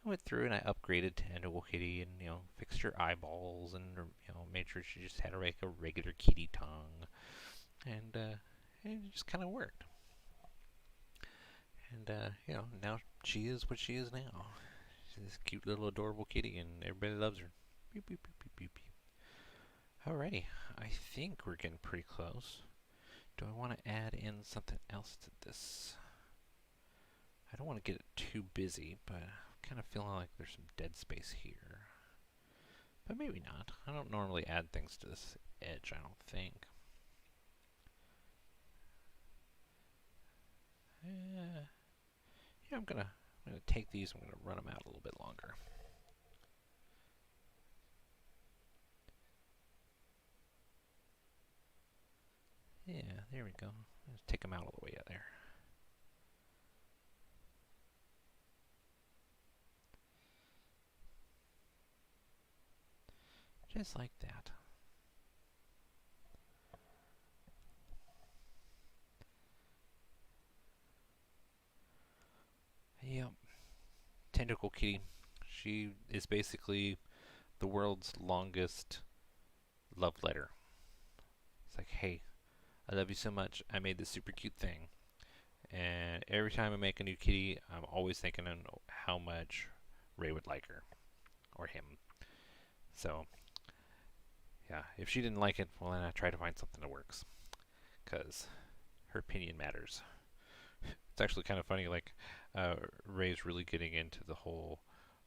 I went through and I upgraded Tentacle Kitty, and you know, fixed her eyeballs, and you know, made sure she just had like a regular kitty tongue, and it just kind of worked. And you know, now she is what she is now. She's this cute little adorable kitty, and everybody loves her. Beep, beep, beep, beep, beep, beep. Alrighty, I think we're getting pretty close. Do I want to add in something else to this? I don't want to get it too busy, but I'm kind of feeling like there's some dead space here. But maybe not. I don't normally add things to this edge, I don't think. Yeah, I'm gonna take these, I'm gonna run them out a little bit longer. Yeah, there we go. Let's take them out all the way out there. Just like that. Yep. Tentacle Kitty. She is basically the world's longest love letter. It's like, hey, I love you so much. I made this super cute thing. And every time I make a new kitty, I'm always thinking on how much Ray would like her. Or him. So, yeah, if she didn't like it, well, then I try to find something that works. Because her opinion matters. It's actually kind of funny, like, Ray's really getting into the whole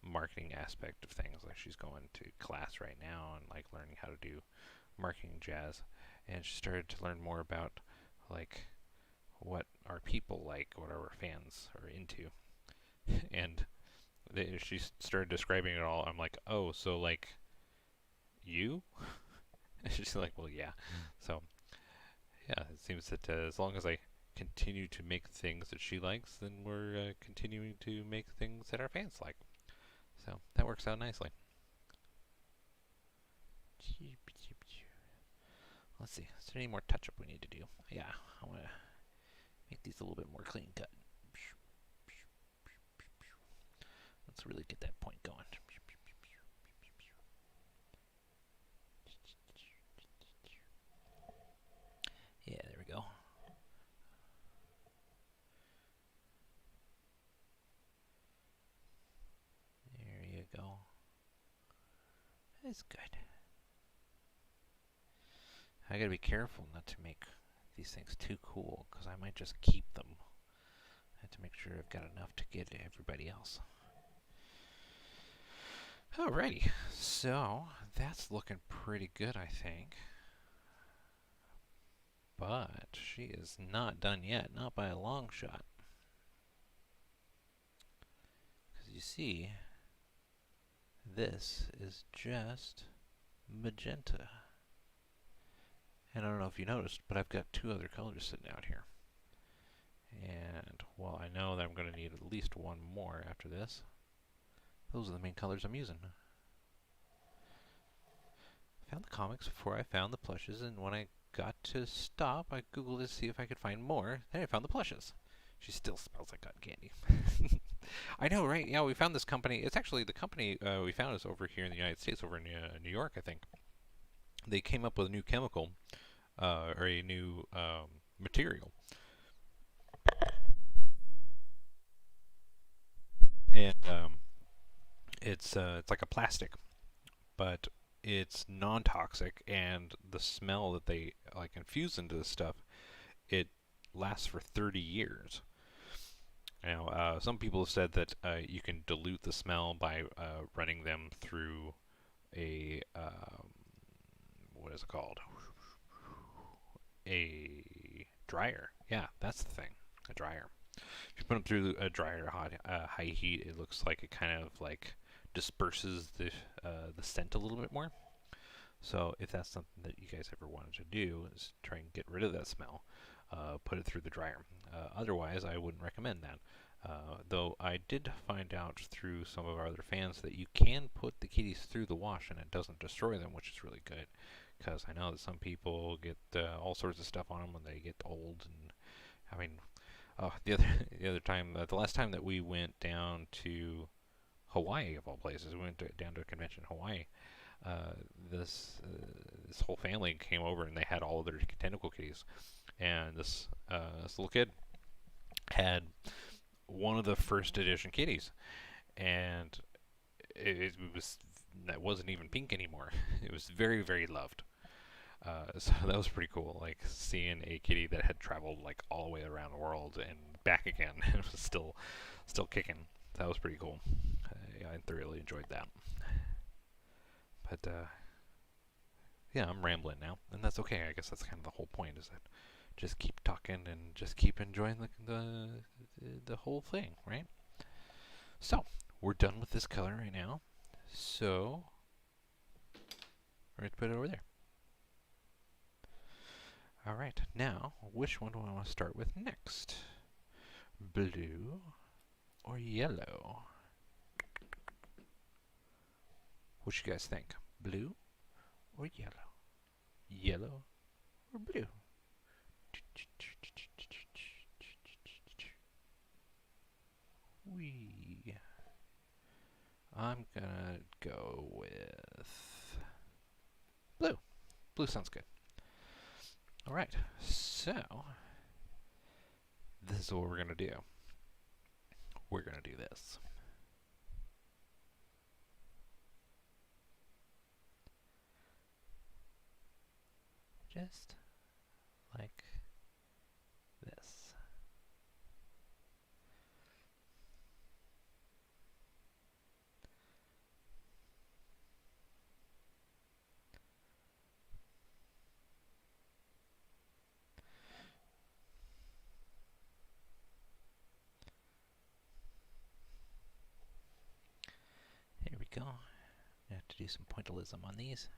marketing aspect of things. Like she's going to class right now and like learning how to do marketing jazz, and she started to learn more about like what our people like, what our fans are into, and she started describing it all. I'm like, oh, so like you? And she's like, well, yeah. So yeah, it seems that as long as I continue to make things that she likes, then we're continuing to make things that our fans like. So that works out nicely. Let's see. Is there any more touch-up we need to do? Yeah, I want to make these a little bit more clean cut. Let's really get that point going. Yeah, there we go. There you go. That's good. I gotta be careful not to make these things too cool, because I might just keep them. I have to make sure I've got enough to give to everybody else. Alrighty, so that's looking pretty good, I think. But she is not done yet, not by a long shot. Because you see, this is just magenta. And I don't know if you noticed, but I've got two other colors sitting out here. And while I know that I'm going to need at least one more after this, those are the main colors I'm using. I found the comics before I found the plushes, and when I got to stop, I googled to see if I could find more. Then I found the plushes. She still smells like cotton candy. I know, right? Yeah, we found this company. It's actually the company we found is over here in the United States, over in New York, I think. They came up with a new chemical, or a new material. And it's like a plastic, but it's non-toxic, and the smell that they like infuse into this stuff, it lasts for 30 years. Now, some people have said that you can dilute the smell by running them through a what is it called? A dryer. Yeah, that's the thing. A dryer. If you put them through a dryer at high heat, it looks like it kind of like disperses the scent a little bit more. So if that's something that you guys ever wanted to do, is try and get rid of that smell, put it through the dryer. Otherwise, I wouldn't recommend that. Though I did find out through some of our other fans that you can put the kitties through the wash and it doesn't destroy them, which is really good. Because I know that some people get all sorts of stuff on them when they get old. And I mean, the last time that we went down to Hawaii, of all places, we went down to a convention in Hawaii. This whole family came over and they had all of their Tentacle Kitties, and this little kid had one of the first edition kitties, and it that wasn't even pink anymore. It was very, very loved. So that was pretty cool, like seeing a kitty that had traveled like all the way around the world and back again, and was still kicking. That was pretty cool. Yeah, I thoroughly enjoyed that. But yeah, I'm rambling now, and that's okay. I guess that's kind of the whole point, is that just keep talking and just keep enjoying the whole thing, right? So we're done with this color right now. So we're going to put it over there. All right, now which one do I want to start with next? Blue or yellow? What you guys think? Blue or yellow? Yellow or blue? I'm gonna go with blue. Blue sounds good. Alright, so this is what we're gonna do. We're gonna do this. Just like this. go. I have to do some pointillism on these.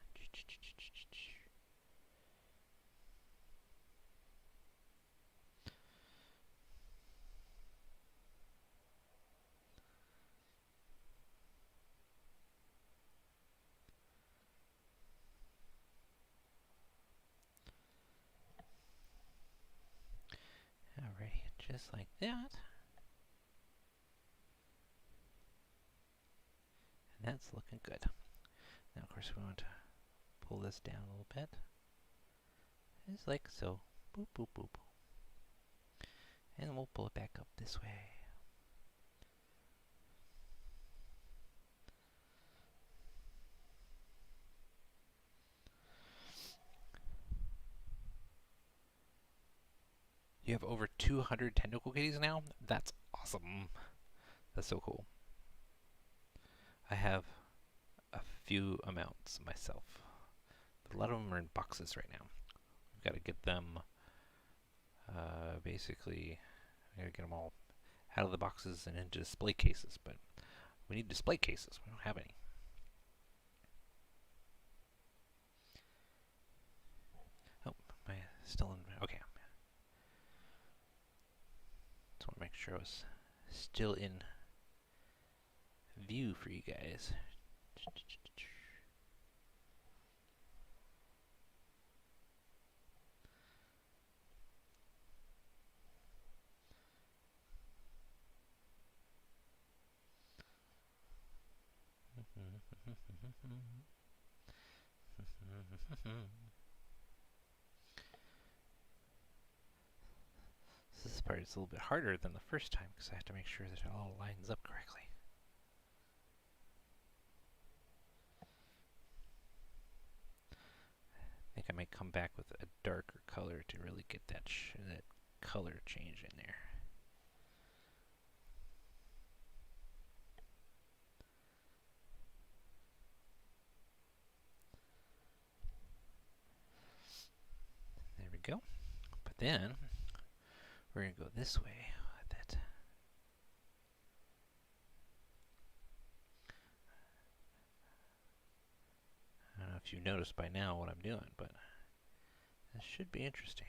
Alrighty, just like that. And that's looking good. Now, of course, we want to pull this down a little bit. Just like so. Boop, boop, boop. And we'll pull it back up this way. You have over 200 Tentacle Kitties now? That's awesome. That's so cool. I have a few amounts myself, but a lot of them are in boxes right now. We've got to get them, basically, we got to get them all out of the boxes and into display cases, but we need display cases. We don't have any. Oh, am I still in? Okay. Just want to make sure I was still in view for you guys. This part is a little bit harder than the first time because I have to make sure that it all lines up correctly. I think I might come back with a darker color to really get that color change in there. There we go. But then we're going to go this way with it. I don't know if you've noticed by now what I'm doing, but this should be interesting.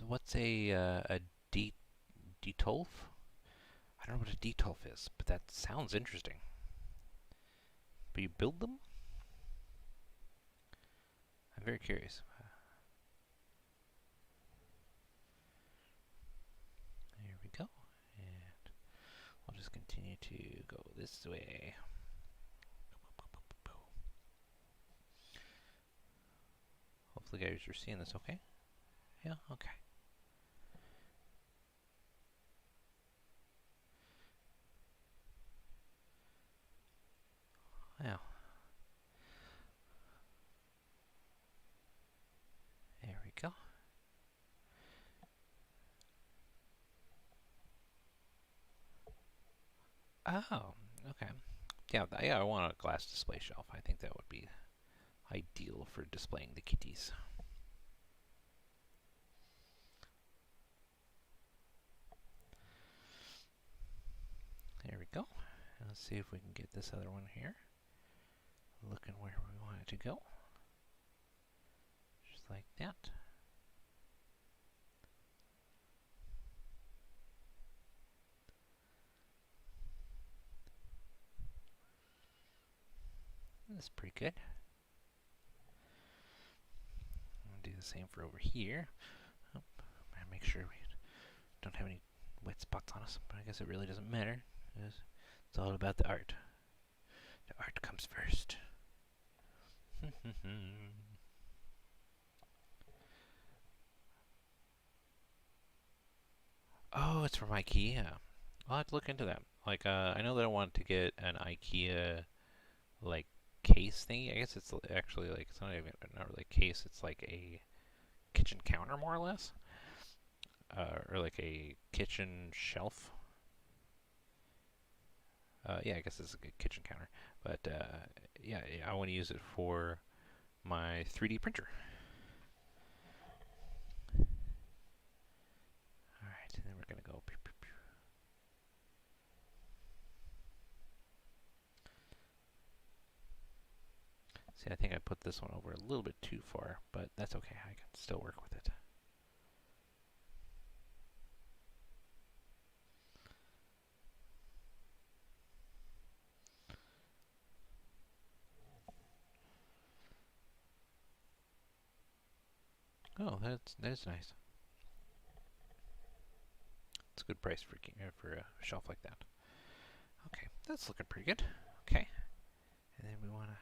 What's a detolf? I don't know what a detolf is, but that sounds interesting. But you build them? I'm very curious. There we go. And we'll just continue to go this way. Hopefully guys are seeing this okay. Yeah, okay. Well, there we go. Oh, okay. Yeah, I want a glass display shelf. I think that would be ideal for displaying the kitties. There we go. Let's see if we can get this other one here looking where we want it to go. Just like that. That's pretty good. I'll do the same for over here. Oh, make sure we don't have any wet spots on us, but I guess it really doesn't matter. It's all about the art. The art comes first. Oh, it's from IKEA. I'll have to look into that. Like, I know that I want to get an IKEA, like, case thingy. I guess it's actually, like, it's not really a case. It's like a kitchen counter, more or less. Or like a kitchen shelf. Yeah, I guess it's a kitchen counter. But, yeah, I want to use it for my 3D printer. Alright, and then we're going to go... See, I think I put this one over a little bit too far, but that's okay. I can still work with it. Oh, that's nice. It's a good price for a shelf like that. Okay, that's looking pretty good. Okay, and then we want to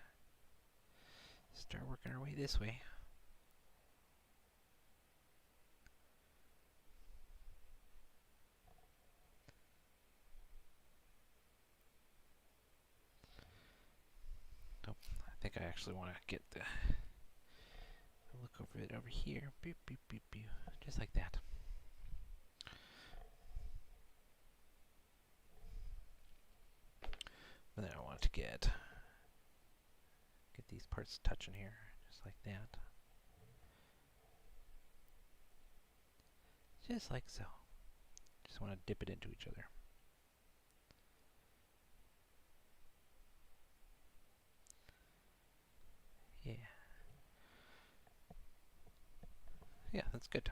start working our way this way. Nope, I think I actually want to get the look over it over here. Beep, beep, beep, beep. Just like that. And then I want to get these parts touching here, just like that. Just like so. Just want to dip it into each other. Yeah. Yeah, that's good.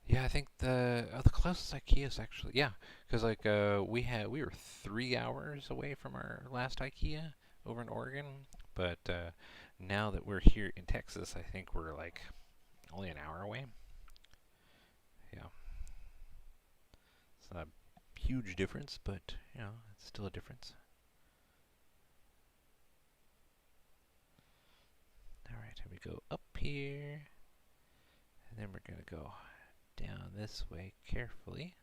Yeah, I think the closest IKEA is actually, yeah, because like we were 3 hours away from our last IKEA over in Oregon, but now that we're here in Texas, I think we're like only an hour away. Yeah, it's not a huge difference, but you know, it's still a difference. All right, here we go up here, and then we're gonna go down this way carefully.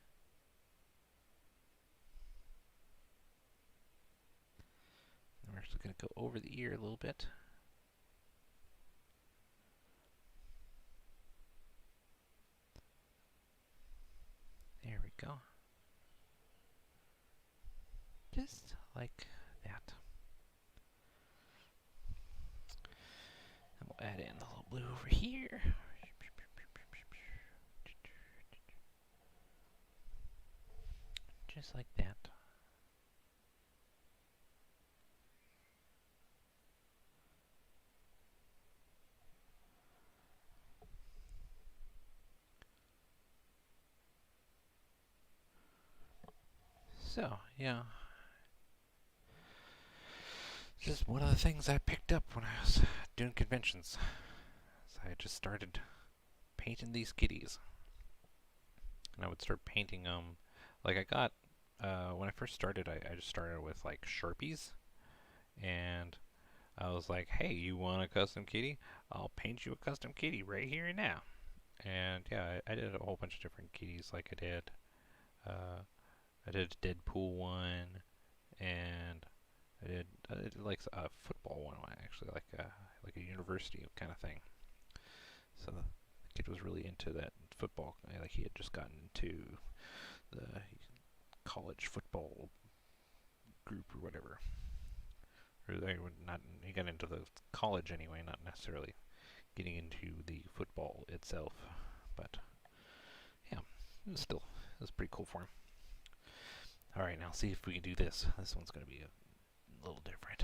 And we're actually going to go over the ear a little bit. There we go. Just like that. And we'll add in the little blue over here. Just like that. So, yeah. Just one of the things I picked up when I was doing conventions. So I just started painting these kitties. And I would start painting them. Like I got, when I first started, I just started with like Sharpies. And I was like, hey, you want a custom kitty? I'll paint you a custom kitty right here and now. And yeah, I did a whole bunch of different kitties. Like uh, I did a Deadpool one, and I did like a football one actually, like a university kind of thing. So the kid was really into that football. Like he had just gotten into the college football group or whatever. Or they would not. He got into the college anyway, not necessarily getting into the football itself. But yeah, it was pretty cool for him. All right, now see if we can do this. This one's going to be a little different.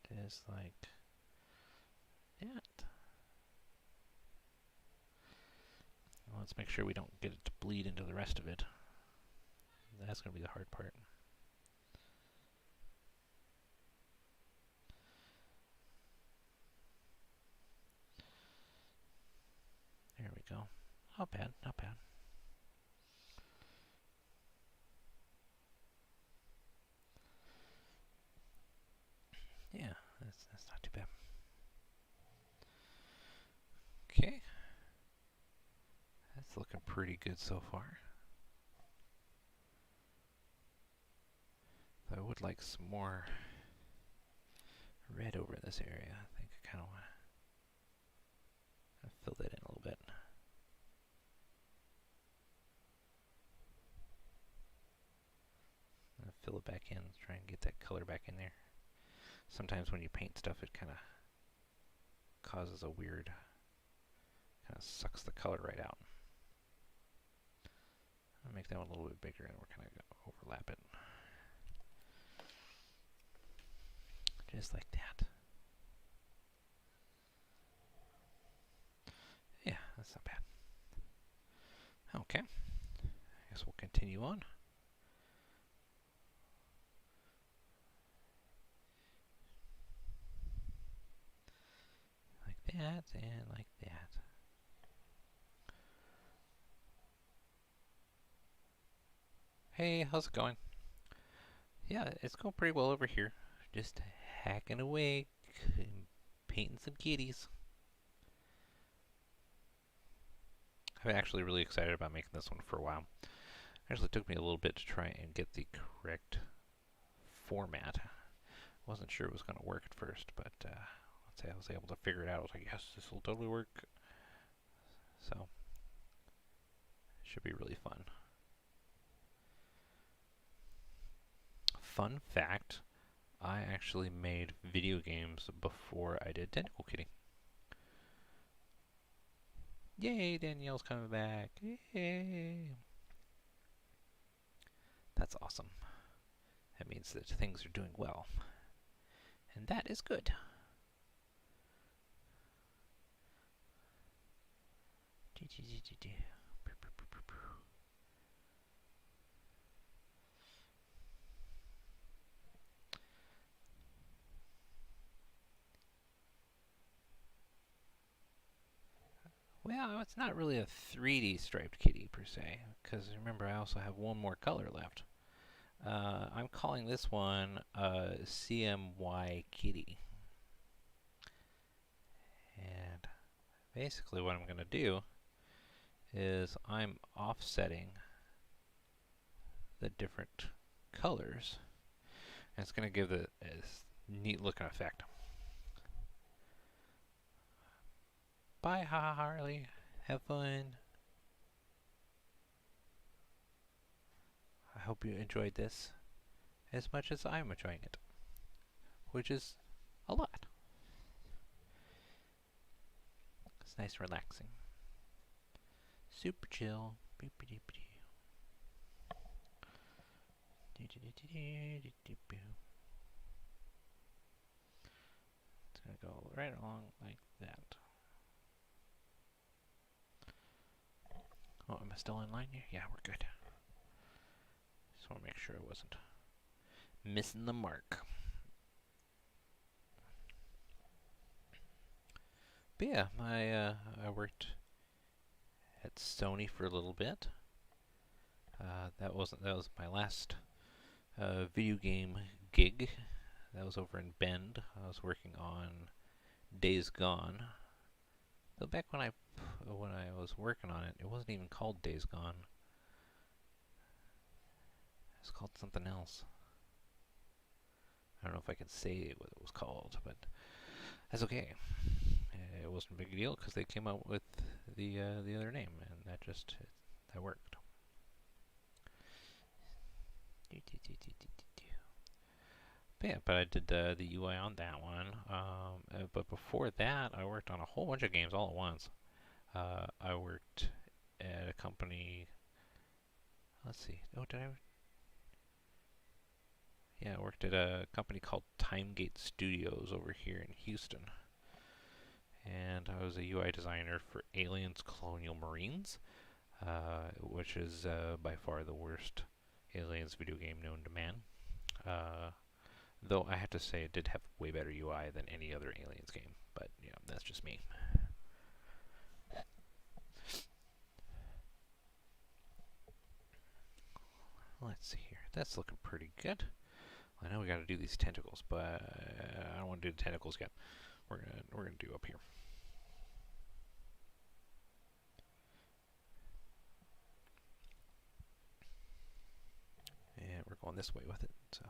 Just like that. Let's make sure we don't get it to bleed into the rest of it. That's going to be the hard part. There we go. Not bad, not bad. Yeah, that's not too bad. Okay. That's looking pretty good so far. I would like some more red over this area. I think I kind of want to fill that in a little bit. Fill it back in, try and get that color back in there. Sometimes when you paint stuff, it kind of causes a weird, kind of sucks the color right out. I'll make that one a little bit bigger, and we're kind of overlap it. Just like that. Yeah, that's not bad. Okay, I guess we'll continue on. Like that, and like that. Hey, how's it going? Yeah, it's going pretty well over here. Just hacking away, painting some kitties. I've been actually really excited about making this one for a while. It actually took me a little bit to try and get the correct format. Wasn't sure it was going to work at first, but once I was able to figure it out, I was like, yes, this will totally work. So, it should be really fun. Fun fact, I actually made video games before I did Tentacle Kitty. Yay, Danielle's coming back. Yay. That's awesome. That means that things are doing well. And that is good. Well, it's not really a 3D striped kitty per se, because remember I also have one more color left. I'm calling this one CMY Kitty. And basically what I'm going to do is I'm offsetting the different colors, and it's going to give it a neat looking effect. Bye, Harley. Have fun. I hope you enjoyed this as much as I'm enjoying it, which is a lot. It's nice and relaxing. Super chill. It's going to go right along like that. Oh, am I still in line here? Yeah, we're good. Just want to make sure I wasn't missing the mark. But yeah, I worked at Sony for a little bit. That was my last video game gig. That was over in Bend. I was working on Days Gone. Though back when I was working on it, it wasn't even called Days Gone. It's called something else. I don't know if I can say what it was called, but that's okay. It wasn't a big deal because they came out with the other name, and that worked. But I did the UI on that one. But before that, I worked on a whole bunch of games all at once. I worked at a company. Let's see. Oh, did I? Yeah, I worked at a company called Timegate Studios over here in Houston. And I was a UI designer for Aliens Colonial Marines, which is by far the worst Aliens video game known to man. Though I have to say it did have way better UI than any other Aliens game, but you know, that's just me. Let's see here. That's looking pretty good. I know we got to do these tentacles, but I don't want to do the tentacles yet. We're gonna do up here. And we're going this way with it. So.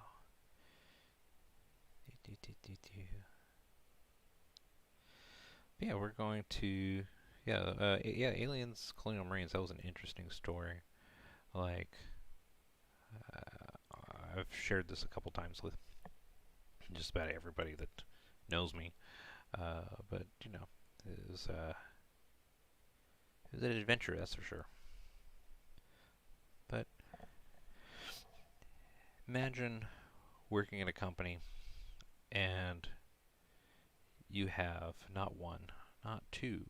Yeah, we're going to. Yeah, Aliens Colonial Marines. That was an interesting story. Like, I've shared this a couple times with just about everybody that knows me. But you know, it was an adventure, that's for sure. But imagine working in a company and you have not one, not two,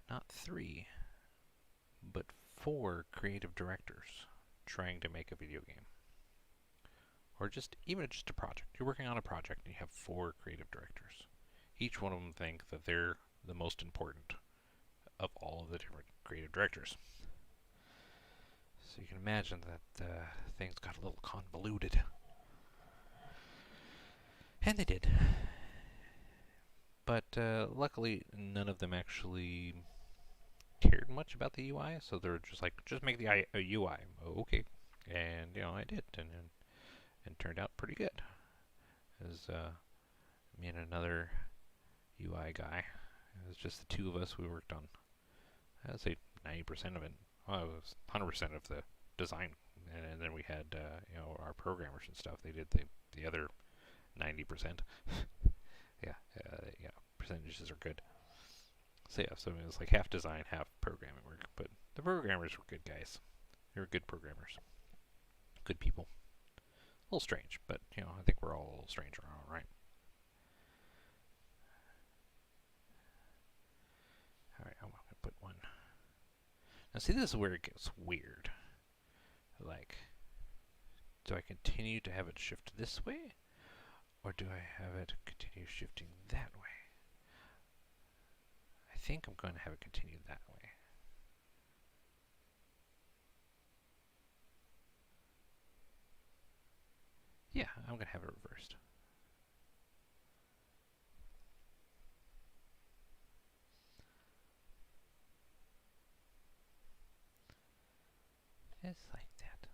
not three, but 4 creative directors trying to make a video game. Or even just a project. You're working on a project and you have 4 creative directors. Each one of them think that they're the most important of all of the different creative directors. So you can imagine that things got a little convoluted. And they did. But luckily, none of them actually cared much about the UI, so they're just like, just make the UI. Oh, okay. And, you know, I did, and it turned out pretty good. As me and another UI guy, it was just the 2 of us. We worked on, I'd say 90% of it. Well, it was 100% of the design, and then we had you know, our programmers and stuff. They did the other 90%. Yeah, percentages are good. So yeah, so it was like half design, half programming work. But the programmers were good guys. They were good programmers, good people. A little strange, but you know, I think we're all a little strange around, right? All right, I'm gonna put one. Now, see, this is where it gets weird. Like, do I continue to have it shift this way, or do I have it continue shifting that way? I think I'm going to have it continue that way. Yeah, I'm going to have it reversed. It's like that.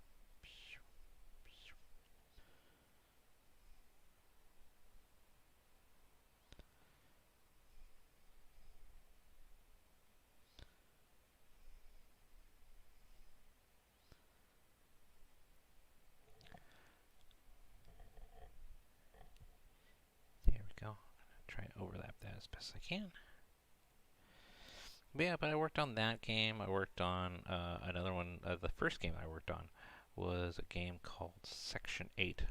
There we go. Try and overlap that as best I can. But yeah, but I worked on that game. I worked on another one. The first game I worked on was a game called Section 8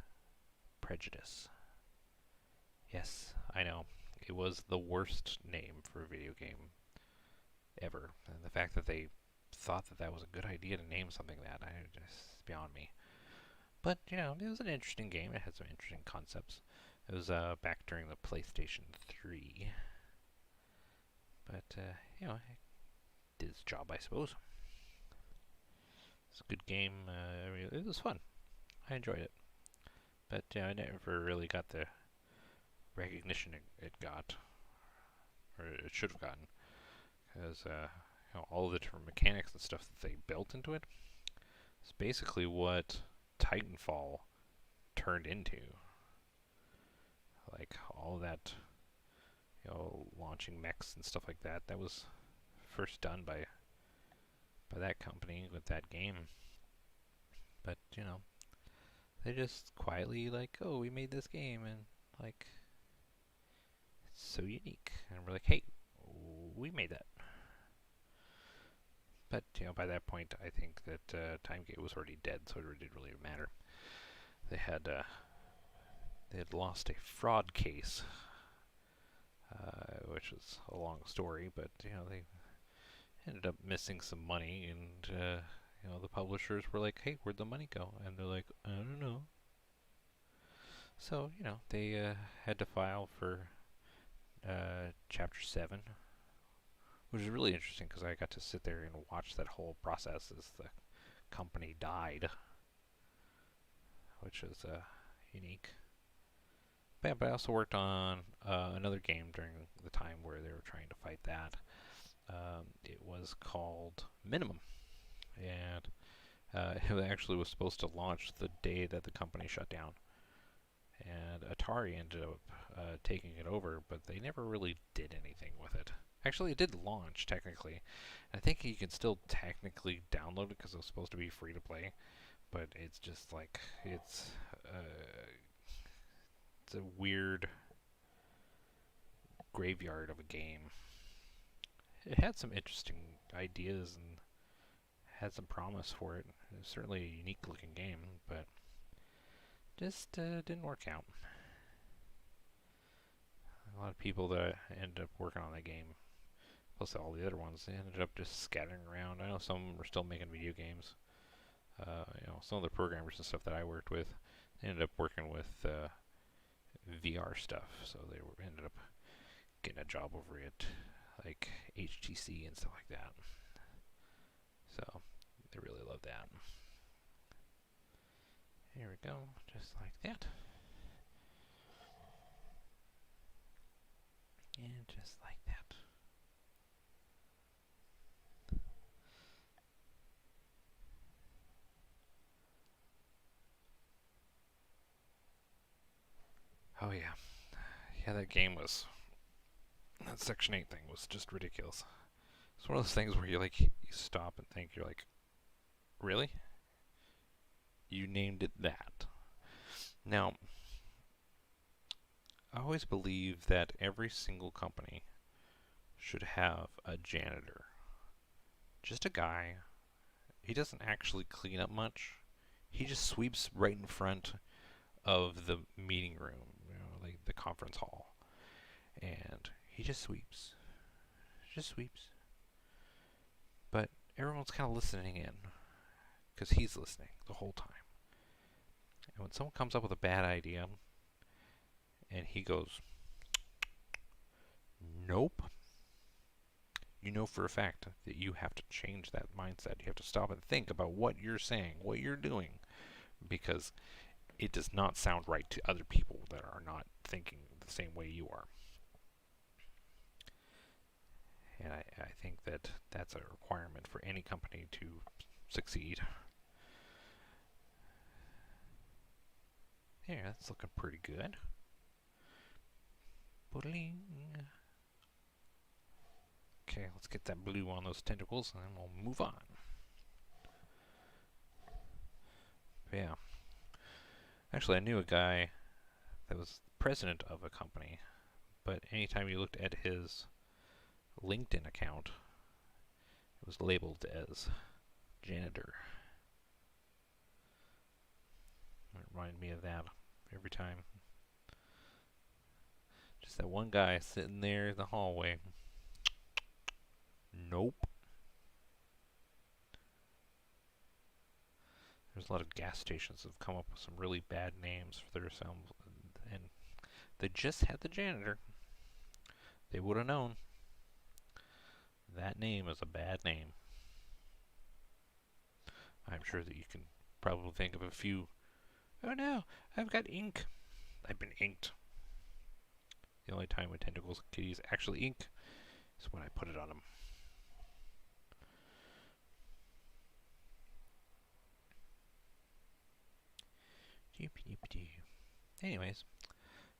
Prejudice. Yes, I know. It was the worst name for a video game ever. And the fact that they thought that that was a good idea to name something that, just beyond me. But, you know, it was an interesting game. It had some interesting concepts. It was back during the PlayStation 3. But, you know, it did its job, I suppose. It's a good game. I mean, it was fun. I enjoyed it. But, I never really got the recognition it got, or it should have gotten, because you know, all the different mechanics and stuff that they built into it is basically what Titanfall turned into. Like all that, you know, launching mechs and stuff like that. That was first done by that company with that game. But you know, they just quietly like, oh, we made this game, and like, it's so unique, and we're like, hey, we made that. But you know, by that point, I think that Timegate was already dead, so it didn't really matter. They had lost a fraud case, which was a long story, but you know, they ended up missing some money, and The publishers were like, "Hey, where'd the money go?" And they're like, "I don't know." So, they had to file for Chapter 7, which is really interesting because I got to sit there and watch that whole process as the company died, which is unique. But I also worked on another game during the time where they were trying to fight that. It was called Minimum, and it actually was supposed to launch the day that the company shut down. And Atari ended up taking it over, but they never really did anything with it. Actually, it did launch, technically. I think you can still technically download it because it was supposed to be free to play, but it's just like, it's a weird graveyard of a game. It had some interesting ideas and had some promise for it. It was certainly a unique looking game, but just didn't work out. A lot of people that ended up working on that game, plus all the other ones, they ended up just scattering around. I know some were still making video games. Some of the programmers and stuff that I worked with, they ended up working with VR stuff, so they ended up getting a job over at like HTC and stuff like that. So they really love that. Here we go, just like that. And just like that. Oh yeah. Yeah, that game was... That Section 8 thing was just ridiculous. It's one of those things where you stop and think, you're like, really? You named it that. Now, I always believe that every single company should have a janitor. Just a guy. He doesn't actually clean up much. He just sweeps right in front of the meeting room, like the conference hall. And he just sweeps. Just sweeps. But everyone's kind of listening in, because he's listening the whole time. And when someone comes up with a bad idea, and he goes, nope, you know for a fact that you have to change that mindset. You have to stop and think about what you're saying, what you're doing, because it does not sound right to other people that are not thinking the same way you are. And I think that that's a requirement for any company to succeed. Yeah, that's looking pretty good. Bling. Okay, let's get that blue on those tentacles and then we'll move on. But yeah. Actually, I knew a guy that was president of a company, but anytime you looked at his LinkedIn account, it was labeled as janitor. It reminded me of that every time. Just that one guy sitting there in the hallway. Nope. There's a lot of gas stations that have come up with some really bad names for their sound, and they just had the janitor. They would have known. That name is a bad name. I'm sure that you can probably think of a few. Oh no, I've got ink. I've been inked. The only time when Tentacle Kitties actually ink is when I put it on them. Anyways,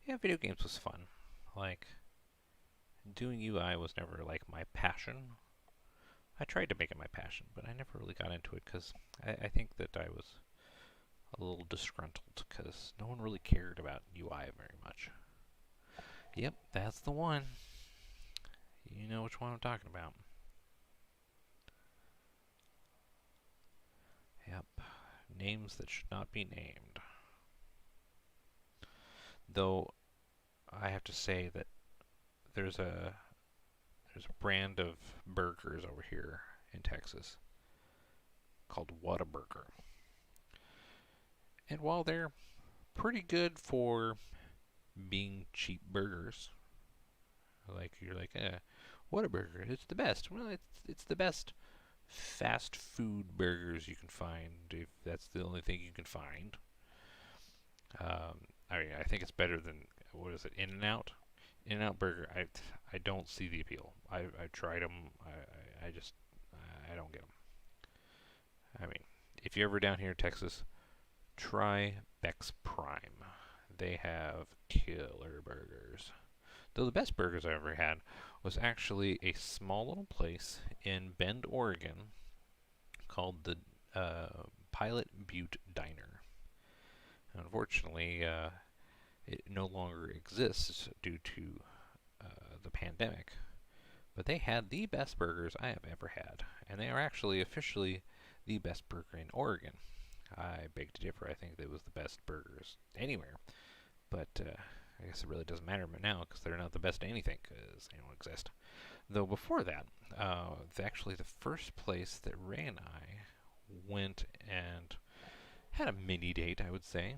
yeah, video games was fun. Like, doing UI was never like my passion. I tried to make it my passion, but I never really got into it because I think that I was a little disgruntled because no one really cared about UI very much. Yep, that's the one. You know which one I'm talking about. Yep, names that should not be named. Though I have to say that there's a brand of burgers over here in Texas called Whataburger. And while they're pretty good for being cheap burgers, like you're like, Whataburger, it's the best. Well, it's the best fast food burgers you can find, if that's the only thing you can find. I mean, I think it's better than, what is it, In-N-Out? In-N-Out Burger, I don't see the appeal. I've tried them. I just, I don't get them. I mean, if you're ever down here in Texas, try Beck's Prime. They have killer burgers. Though the best burgers I ever had was actually a small little place in Bend, Oregon, called the Pilot Butte Diner. Unfortunately, it no longer exists due to the pandemic, but they had the best burgers I have ever had, and they are actually officially the best burger in Oregon. I beg to differ. I think it was the best burgers anywhere, but I guess it really doesn't matter now because they're not the best at anything because they don't exist. Though before that, actually the first place that Ray and I went and had a mini date, I would say,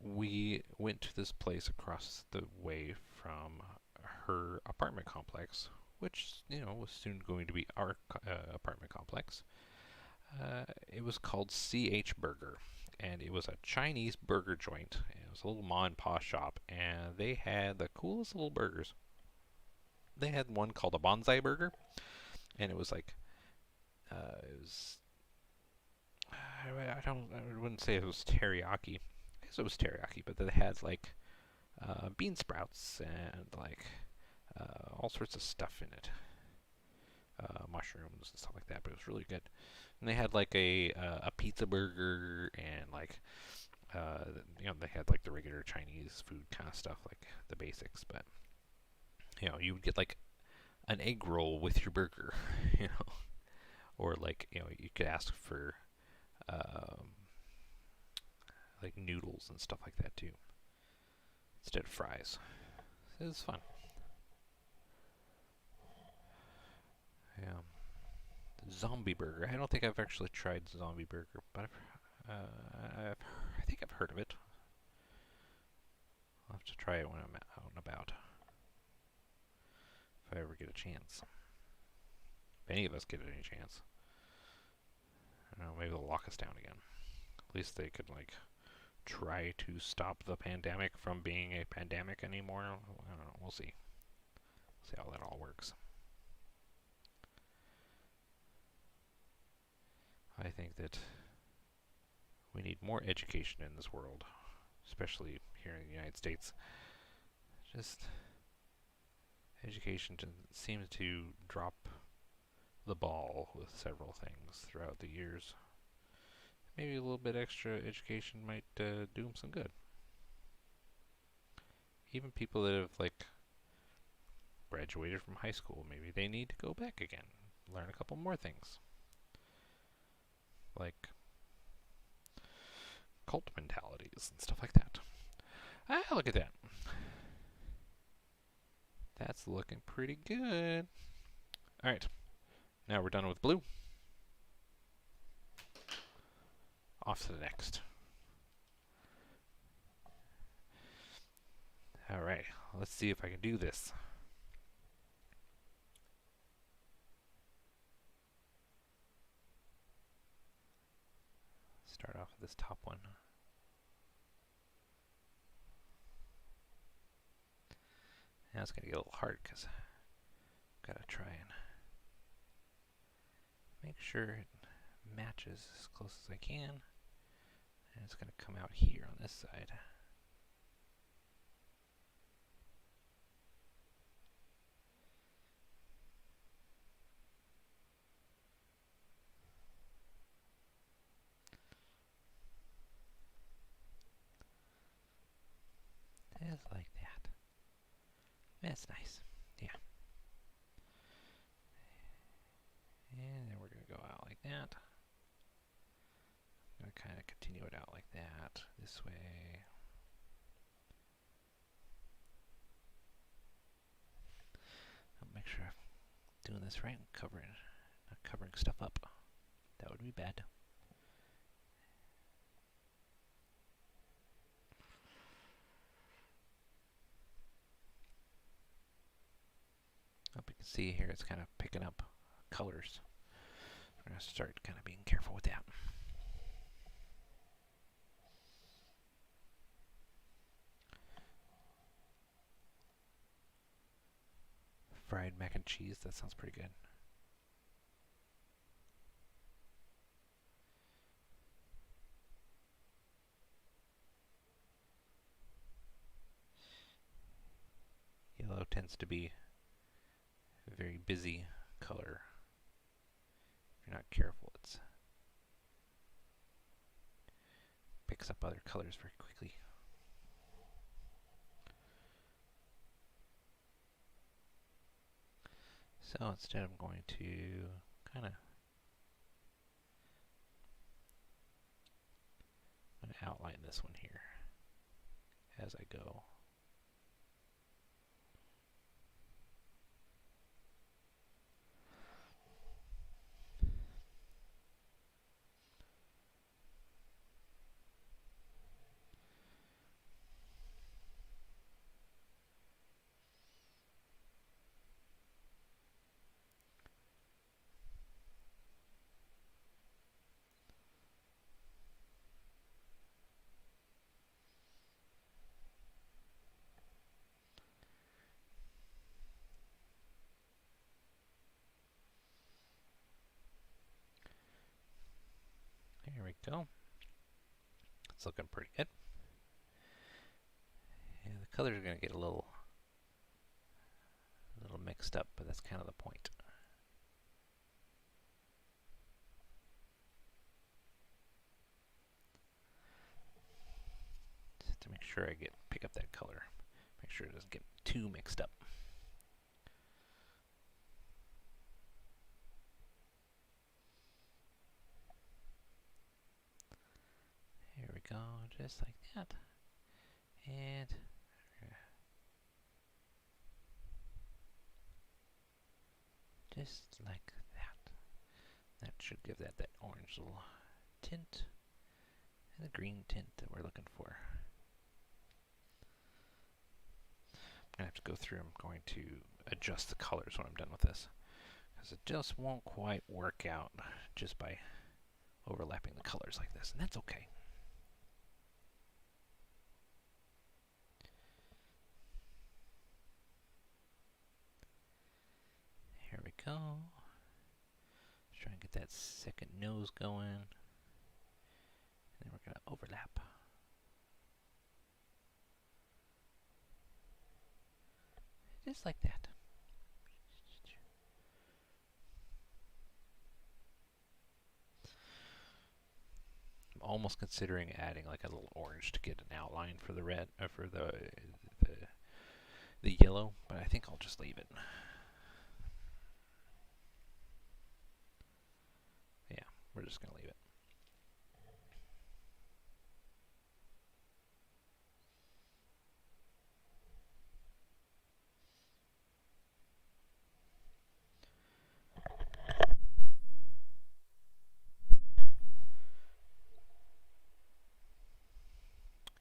we went to this place across the way from her apartment complex, which, was soon going to be our apartment complex. It was called CH Burger, and it was a Chinese burger joint. It was a little ma and pa shop, and they had the coolest little burgers. They had one called a bonsai burger, and it was like, it was, I wouldn't say it was teriyaki. I guess it was teriyaki, but they had like bean sprouts and like all sorts of stuff in it, mushrooms and stuff like that. But it was really good. And they had like a pizza burger and like they had like the regular Chinese food kind of stuff, like the basics. But you would get like an egg roll with your burger, or like you could ask for like noodles and stuff like that too, instead of fries. So it was fun. Yeah. Zombie burger. I don't think I've actually tried zombie burger, but I think I've heard of it. I'll have to try it when I'm out and about, if I ever get a chance. If any of us get any chance. I don't know, maybe they'll lock us down again. At least they could like try to stop the pandemic from being a pandemic anymore. I don't know. We'll see. See how that all works. I think that we need more education in this world, especially here in the United States. Just education seems to drop the ball with several things throughout the years. Maybe a little bit extra education might do them some good. Even people that have like graduated from high school, maybe they need to go back again, learn a couple more things, like cult mentalities and stuff like that. Ah, look at that. That's looking pretty good. Alright, now we're done with blue. Off to the next. Alright, let's see if I can do this. Start off with this top one. Now it's going to get a little hard because I've got to try and make sure it matches as close as I can. And it's going to come out here on this side. Just like that. That's nice. Yeah. And then we're going to go out like that. I'm going to kind of continue it out like that, this way. I'll make sure I'm doing this right and covering, not covering stuff up. That would be bad. Hope you can see here it's kind of picking up colors. We're going to start kind of being careful with that. Fried mac and cheese, that sounds pretty good. Yellow tends to be a very busy color. If you're not careful, it picks up other colors very quickly. So instead, I'm going to kind of outline this one here as I go. There we go. It's looking pretty good. And the colors are going to get a little mixed up, but that's kind of the point. Just to make sure I pick up that color. Make sure it doesn't get too mixed up. Here we go, just like that. And just like that. That should give that orange little tint and the green tint that we're looking for. I'm going to have to go through. I'm going to adjust the colors when I'm done with this, because it just won't quite work out just by overlapping the colors like this, and that's okay. Here we go. Let's try and get that second nose going. And then we're going to overlap. Just like that. I'm almost considering adding like a little orange to get an outline for the red, for the yellow, but I think I'll just leave it. Yeah, we're just gonna leave it.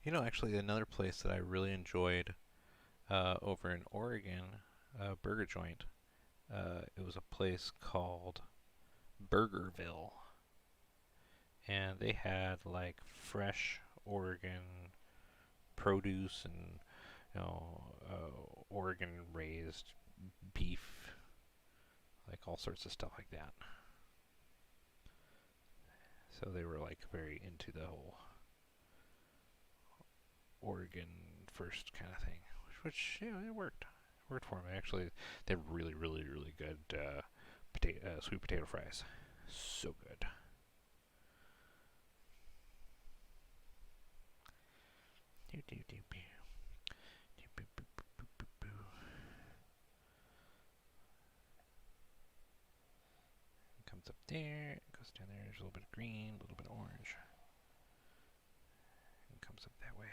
You know, actually, another place that I really enjoyed over in Oregon, burger joint, it was a place called Burgerville, and they had like fresh Oregon produce and Oregon raised beef, like all sorts of stuff like that. So they were like very into the whole Oregon first kind of thing, which it worked. It worked for me. Actually, they have really, really, really good sweet potato fries. So good. Comes up there, it goes down there, there's a little bit of green, a little bit of orange. And comes up that way.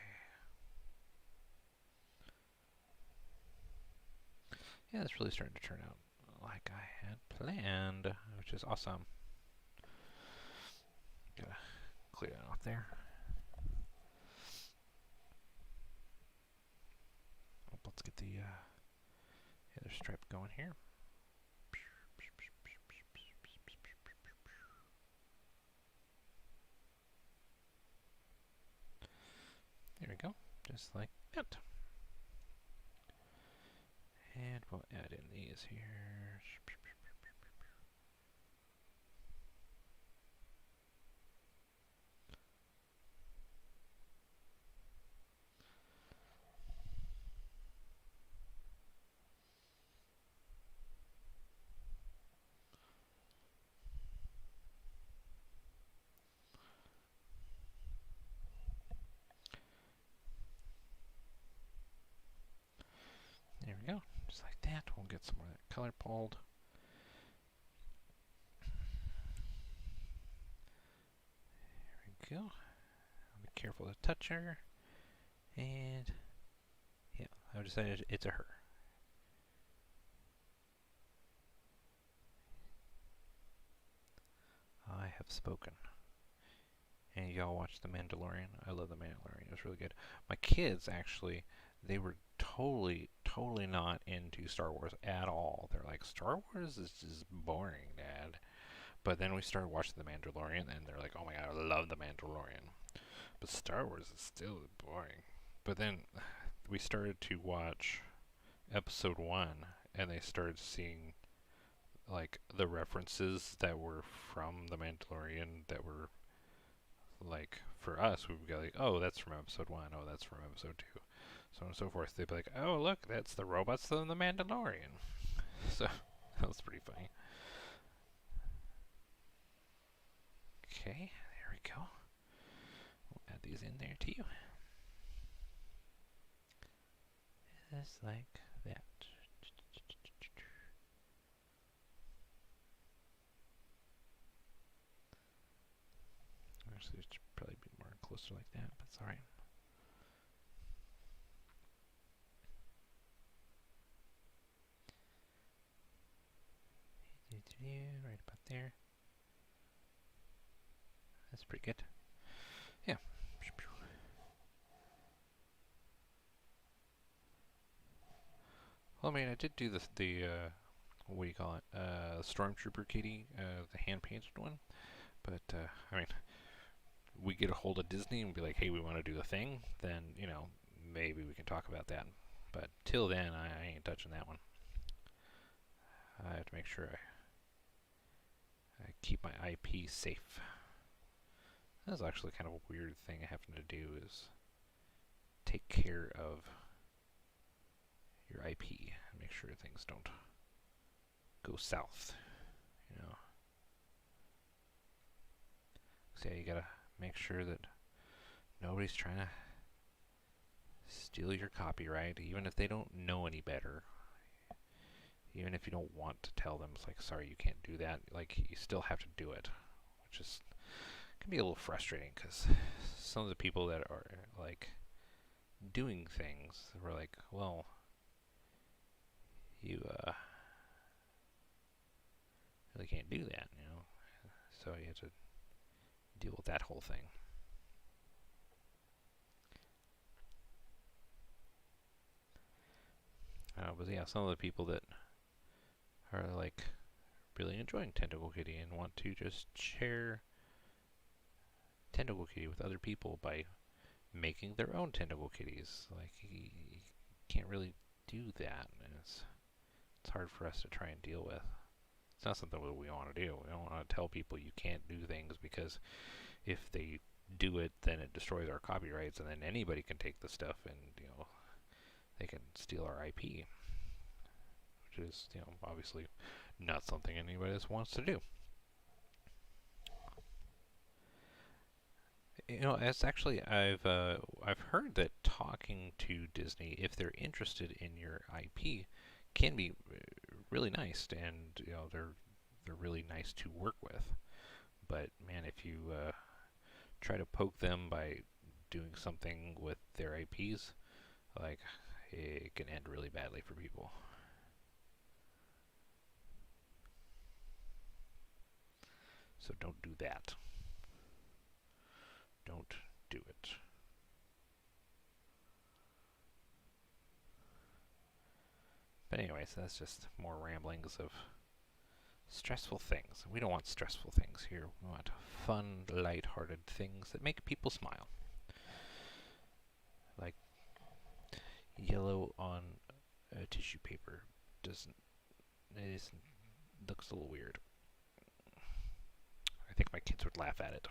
Yeah, it's really starting to turn out like I had planned, which is awesome. Gotta clear that off there. Let's get the other stripe going here. There we go, just like that. And we'll add in these here. There we go, just like that. We'll get some more of that color pulled. There we go. I'll be careful to touch her. And yeah, I've decided it's a her. I have spoken. And y'all watch The Mandalorian. I love The Mandalorian. It was really good. My kids, actually, they were totally not into Star Wars at all. They're like, Star Wars is just boring, Dad. But then we started watching The Mandalorian, and they're like, oh my god, I love The Mandalorian. But Star Wars is still boring. But then we started to watch episode 1, and they started seeing like the references that were from The Mandalorian that were like, for us, we would go like, oh, that's from episode 1, oh, that's from episode 2, so on and so forth. They'd be like, oh, look, that's the robots from The Mandalorian. So that was pretty funny. Okay, there we go. We'll add these in there too. Just like that. Actually, it should probably be more closer like that, but it's alright. Right about there. That's pretty good. Yeah. Well, I mean, I did do the what do you call it? Stormtrooper Kitty, the hand-painted one. But, I mean, we get a hold of Disney and be like, hey, we want to do the thing, then, you know, maybe we can talk about that. But till then, I ain't touching that one. I have to make sure I keep my IP safe. That's actually kind of a weird thing I happen to do, is take care of your IP and make sure things don't go south, you know. So yeah, you gotta make sure that nobody's trying to steal your copyright, even if they don't know any better. Even if you don't want to tell them, it's like, sorry, you can't do that. Like, you still have to do it, which is can be a little frustrating, because some of the people that are like doing things were like, well, you really can't do that, you know. So you have to deal with that whole thing. But yeah, some of the people that are like really enjoying Tentacle Kitty and want to just share Tentacle Kitty with other people by making their own Tentacle Kitties. Like, you can't really do that, and it's hard for us to try and deal with. It's not something that we want to do. We don't want to tell people you can't do things, because if they do it, then it destroys our copyrights, and then anybody can take the stuff and, you know, they can steal our IP, which is, you know, obviously not something anybody else wants to do. You know, it's actually, I've heard that talking to Disney, if they're interested in your IP, can be really nice, and you know, they're really nice to work with. But man, if you try to poke them by doing something with their IPs, like, it can end really badly for people. So don't do that. Don't do it. But anyways, that's just more ramblings of stressful things. We don't want stressful things here. We want fun, light-hearted things that make people smile. Like yellow on tissue paper looks a little weird. I think my kids would laugh at it.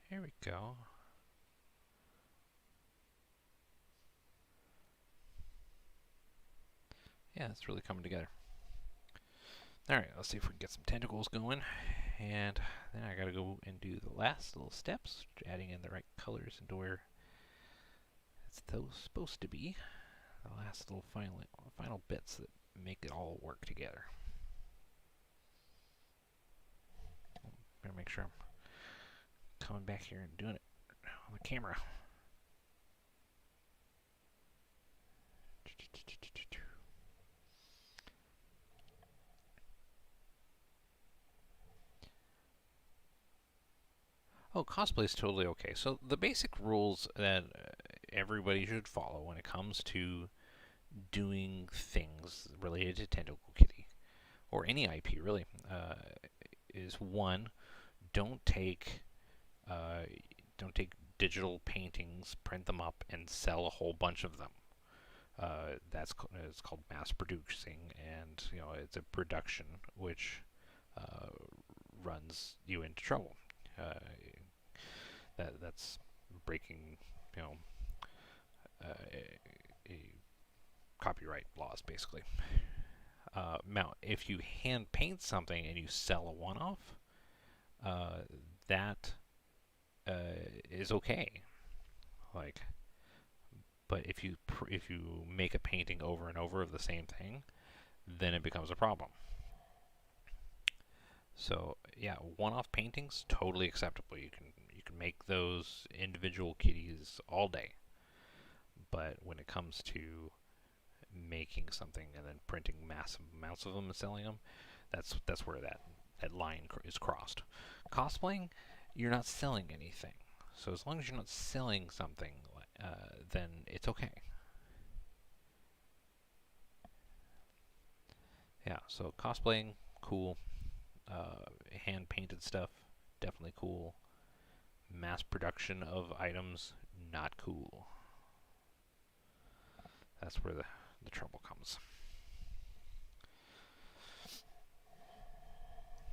Here we go. Yeah, it's really coming together. Alright, let's see if we can get some tentacles going. And then I gotta go and do the last little steps, adding in the right colors into where it's supposed to be. The last little final bits that make it all work together. Better make sure I'm coming back here and doing it on the camera. Oh, cosplay is totally okay. So the basic rules that everybody should follow when it comes to doing things related to Tentacle Kitty, or any IP really, is one, don't take digital paintings, print them up, and sell a whole bunch of them. It's called mass producing, and it's a production which runs you into trouble. That's breaking, copyright laws, basically. Now, if you hand paint something and you sell a one-off, that is okay. But if you make a painting over and over of the same thing, then it becomes a problem. So yeah, one-off paintings totally acceptable. You can make those individual kitties all day. But when it comes to making something and then printing massive amounts of them and selling them, that's where that line is crossed. Cosplaying, you're not selling anything. So as long as you're not selling something, then it's okay. Yeah, so cosplaying, cool. Hand-painted stuff, definitely cool. Mass production of items, not cool. That's where the trouble comes.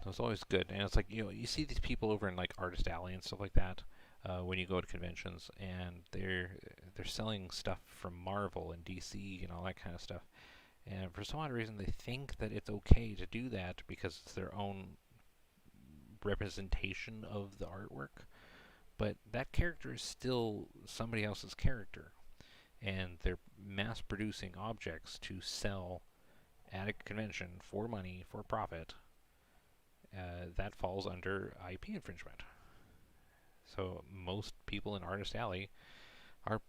So it's always good, and it's like, you see these people over in like Artist Alley and stuff like that when you go to conventions, and they're selling stuff from Marvel and DC and all that kind of stuff. And for some odd reason, they think that it's okay to do that because it's their own representation of the artwork. But that character is still somebody else's character. And they're mass-producing objects to sell at a convention for money, for profit. That falls under IP infringement. So most people in Artist Alley are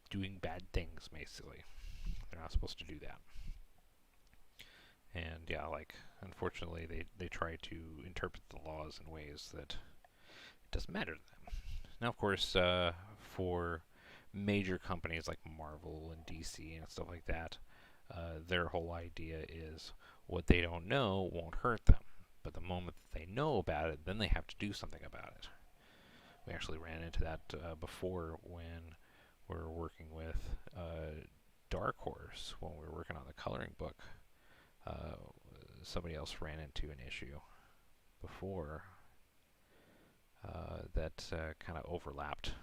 doing bad things, basically. They're not supposed to do that. And yeah, unfortunately, they try to interpret the laws in ways that it doesn't matter to them. Now, of course, for major companies like Marvel and DC and stuff like that, their whole idea is what they don't know won't hurt them. But the moment that they know about it, then they have to do something about it. We actually ran into that before when we were working with Dark Horse, when we were working on the coloring book. Somebody else ran into an issue before that kind of overlapped,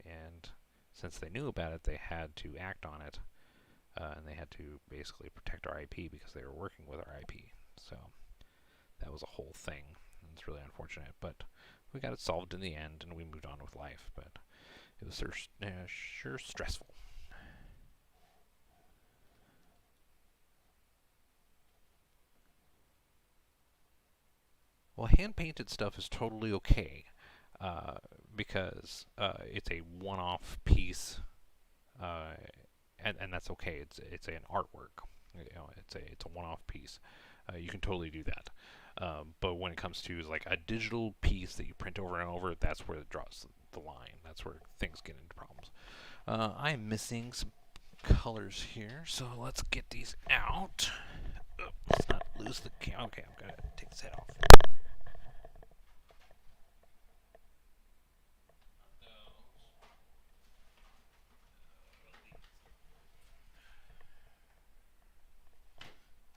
and since they knew about it, they had to act on it, and they had to basically protect our IP because they were working with our IP. So that was a whole thing. It's really unfortunate, but we got it solved in the end, and we moved on with life. But it was sure stressful. Well, hand-painted stuff is totally okay. because it's a one-off piece, uh, and that's okay. It's an artwork. You know, it's a one-off piece. You can totally do that. But when it comes to like a digital piece that you print over and over, that's where it draws the line. That's where things get into problems. I'm missing some colors here, so let's get these out. Oh, let's not lose the camera. Okay, I'm gonna take this head off.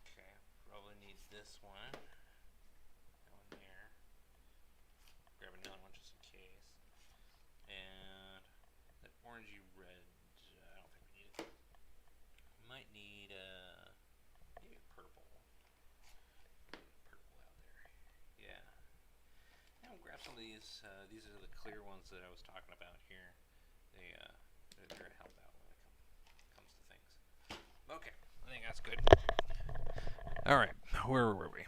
Okay, probably needs this one. That one there. Grab another one just in case. And that orangey red, I don't think we need it. Might need maybe purple. Purple out there. Yeah. And we'll grab some of these. These are the clear ones that I was talking about here. They're to help out when it comes to things. Okay, I think that's good. All right, where were we?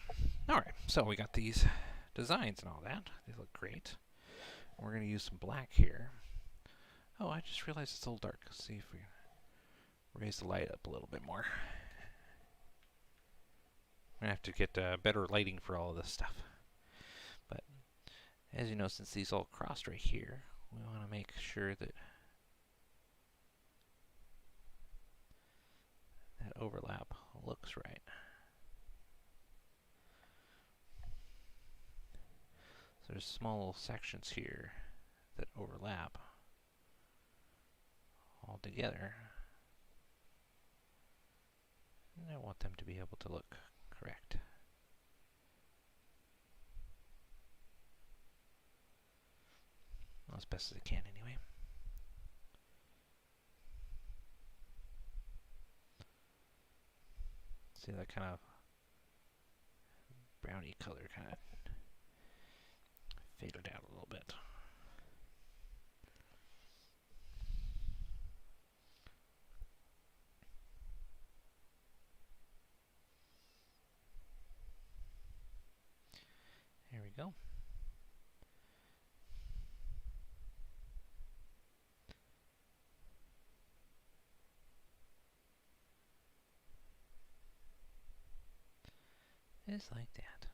All right, so we got these designs and all that. They look great. We're going to use some black here. Oh, I just realized it's a little dark. Let's see if we can raise the light up a little bit more. I'm going to have to get better lighting for all of this stuff. But as you know, since these all crossed right here, we want to make sure that that overlap looks right. So there's small little sections here that overlap all together. And I want them to be able to look correct. Well, as best as I can anyway. See that kind of brownie color kind of faded out a little bit. There we go. Just like that.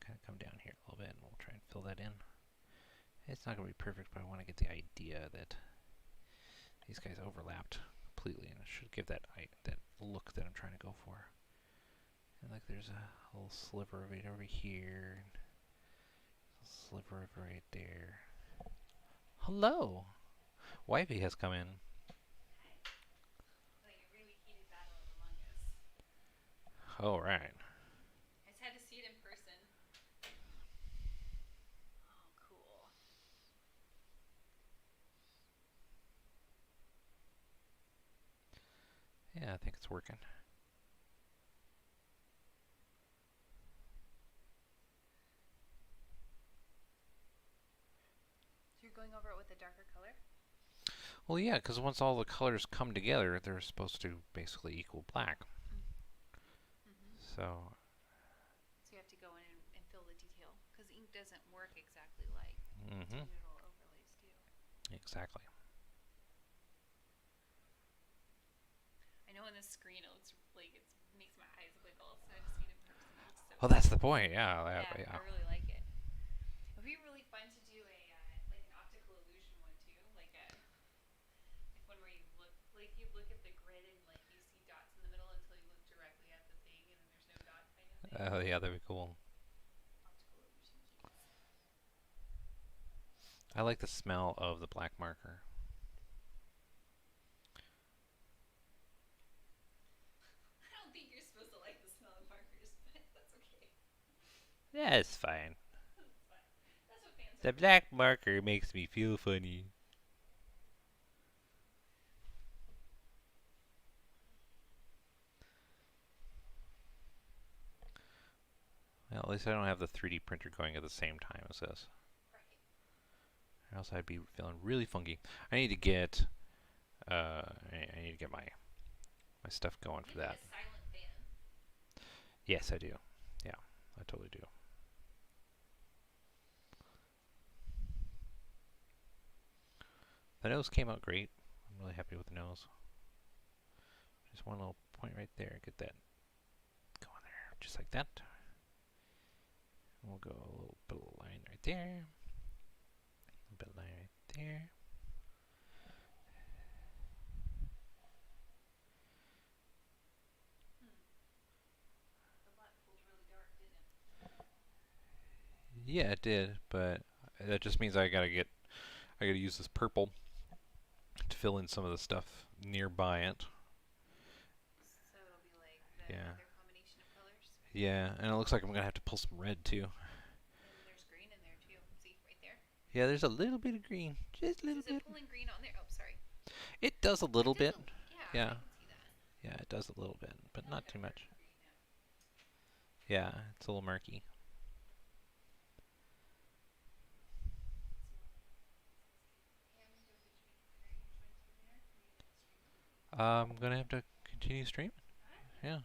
Kind of come down here a little bit and we'll try and fill that in. It's not going to be perfect, but I want to get the idea that these guys overlapped completely, and it should give that look that I'm trying to go for. And like there's a little sliver of it over here, and a sliver of it right there. Hello! Wifey has come in. Like a really heated battle of Among Us. Oh, right. I just had to see it in person. Oh, cool. Yeah, I think it's working. So you're going over it with a darker color? Well, yeah, because once all the colors come together, they're supposed to basically equal black. So you have to go in and fill the detail, because ink doesn't work exactly like digital overlays do. Exactly. I know on the screen it looks like it makes my eyes wiggle, so I just see it in person. It looks so Well, that's the point. Yeah. yeah, I really like it. It would be really fun to do a like an optical illusion one too, like one where you look at the grid and like you see dots in the middle until you look directly at the thing and then there's no dot kind of thing. Oh, yeah, that'd be cool. Optical illusion keys. I like the smell of the black marker. I don't think you're supposed to like the smell of markers, but that's okay. Yeah, it's fine. That's fine. That's what fans The are. black marker makes me feel funny. Well, at least I don't have the 3D printer going at the same time as this. Right. Or else I'd be feeling really funky. I need to get my stuff going for that. A silent fan. Yes, I do. Yeah, I totally do. The nose came out great. I'm really happy with the nose. Just one little point right there. Get that going there, just like that. We'll go a little bit of line right there. A bit of line right there. The black pulled really dark, didn't it? Yeah, it did, but that just means I gotta use this purple to fill in some of the stuff nearby it. So it'll be like the Yeah. other combination of colors. Yeah, and it looks like I'm gonna have to pull some red too. And there's green in there too. See, right there? Yeah, there's a little bit of green, just a little Is bit. it pulling green on there? Oh, sorry. It does a little bit. Yeah, Yeah. I can see that. Yeah, it does a little bit, but Kind of not like a too much. murky green now. Yeah, it's a little murky. Okay, I'm gonna go get you. Are you trying to dinner? Are you gonna stream? I'm gonna have to continue streaming. Yeah.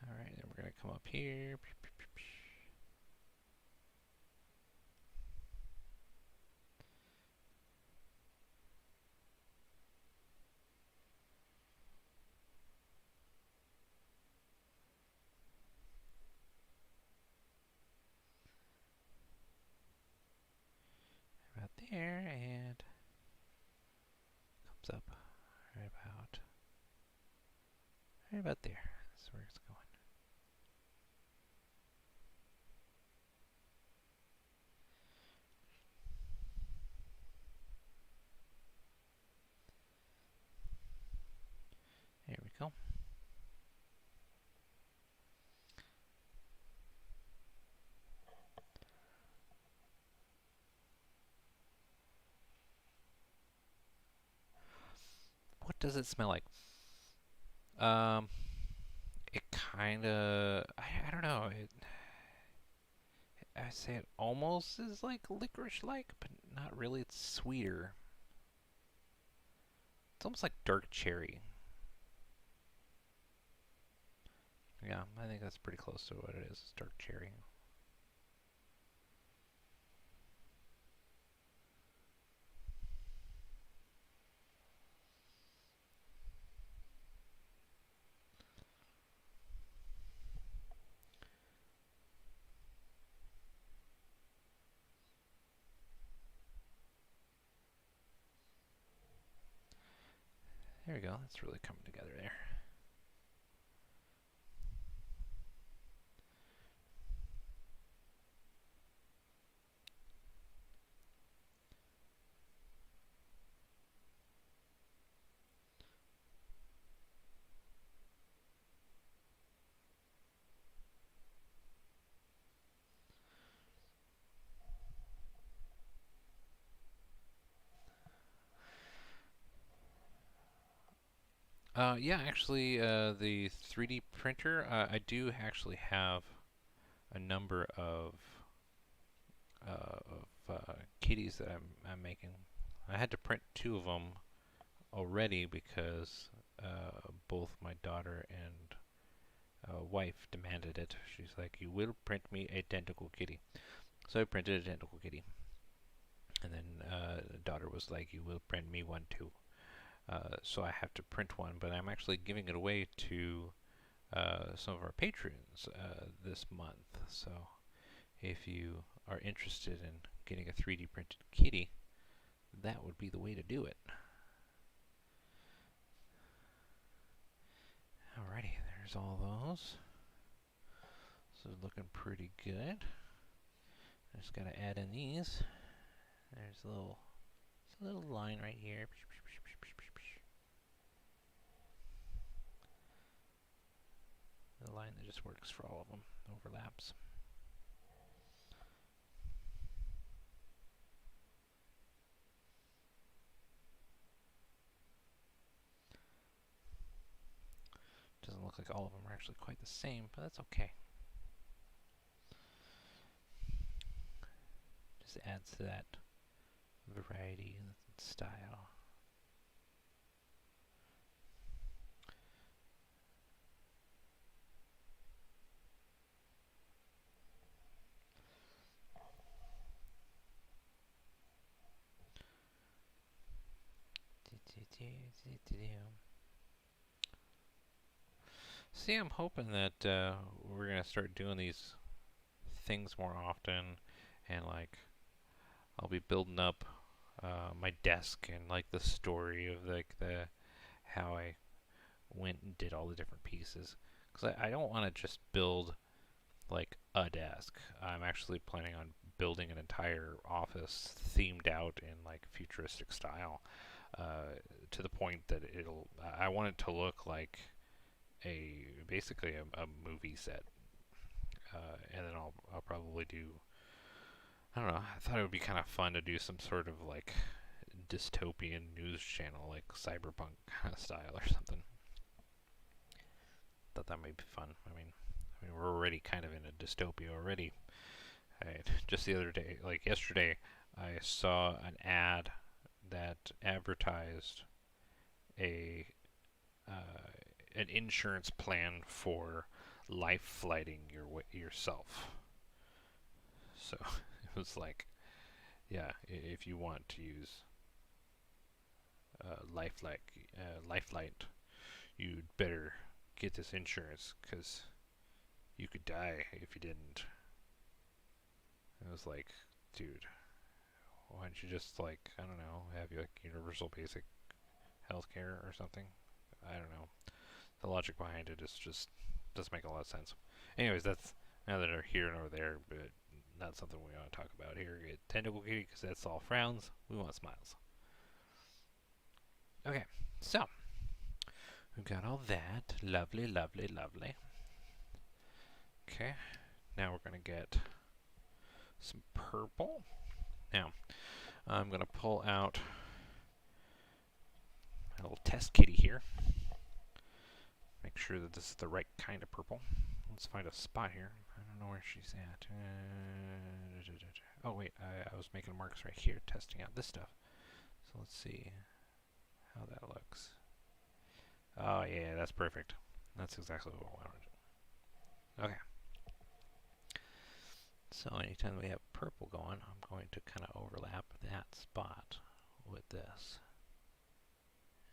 All right, then we're gonna come up here. About there, and comes up right about there. That's where it's going. There we go. What does it smell like? It kinda, I don't know. I say it almost is like licorice-like, but not really. It's sweeter. It's almost like dark cherry. Yeah, I think that's pretty close to what it is. It's dark cherry. There we go. That's really coming together there. Yeah, actually, the 3D printer, I do actually have a number kitties that I'm making. I had to print two of them already because both my daughter and wife demanded it. She's like, "You will print me a tentacle kitty." So I printed a tentacle kitty, and then the daughter was like, "You will print me one too." So I have to print one, but I'm actually giving it away to some of our patrons this month. So if you are interested in getting a 3D printed kitty, that would be the way to do it. Alrighty, there's all those. So looking pretty good. I just gotta add in these. There's a little line right here. The line that just works for all of them, overlaps. Doesn't look like all of them are actually quite the same, but that's okay. Just adds to that variety and style. See, I'm hoping that we're gonna start doing these things more often, and like I'll be building up my desk and like the story of like the how I went and did all the different pieces. Because I don't want to just build like a desk. I'm actually planning on building an entire office themed out in like futuristic style, to the point that I want it to look like basically a movie set. And then I'll probably do, I don't know, I thought it would be kind of fun to do some sort of like dystopian news channel, like cyberpunk kind of style or something. Thought that might be fun. I mean, we're already kind of in a dystopia already. Just the other day, like yesterday, I saw an ad that advertised a an insurance plan for life flighting yourself. So it was like, yeah, if you want to use Lifeline, you'd better get this insurance because you could die if you didn't. It was like, dude, why don't you just like, I don't know, have you like universal basic healthcare or something? I don't know. The logic behind it is just doesn't make a lot of sense. Anyways, that's neither here nor there, but not something we want to talk about here at Tentacle Kitty because that's all frowns. We want smiles. Okay, so we've got all that. Lovely, lovely, lovely. Okay, now we're going to get some purple. Now, I'm going to pull out a little test kitty here. Make sure that this is the right kind of purple. Let's find a spot here. I don't know where she's at. Oh wait, I was making marks right here, testing out this stuff. So let's see how that looks. Oh yeah, that's perfect. That's exactly what I wanted. Okay. So anytime we have purple going, I'm going to kind of overlap that spot with this.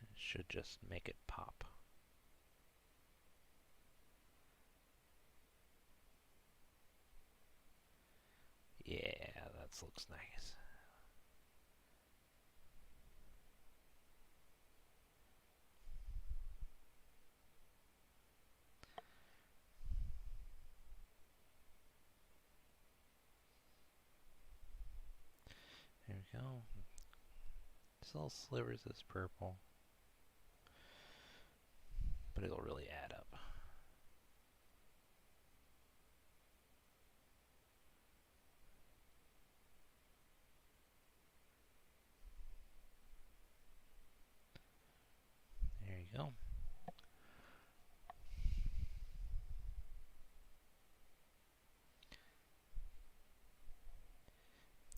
It should just make it pop. Yeah, that looks nice. There we go. Just little slivers is purple, but it'll really add up. There you go.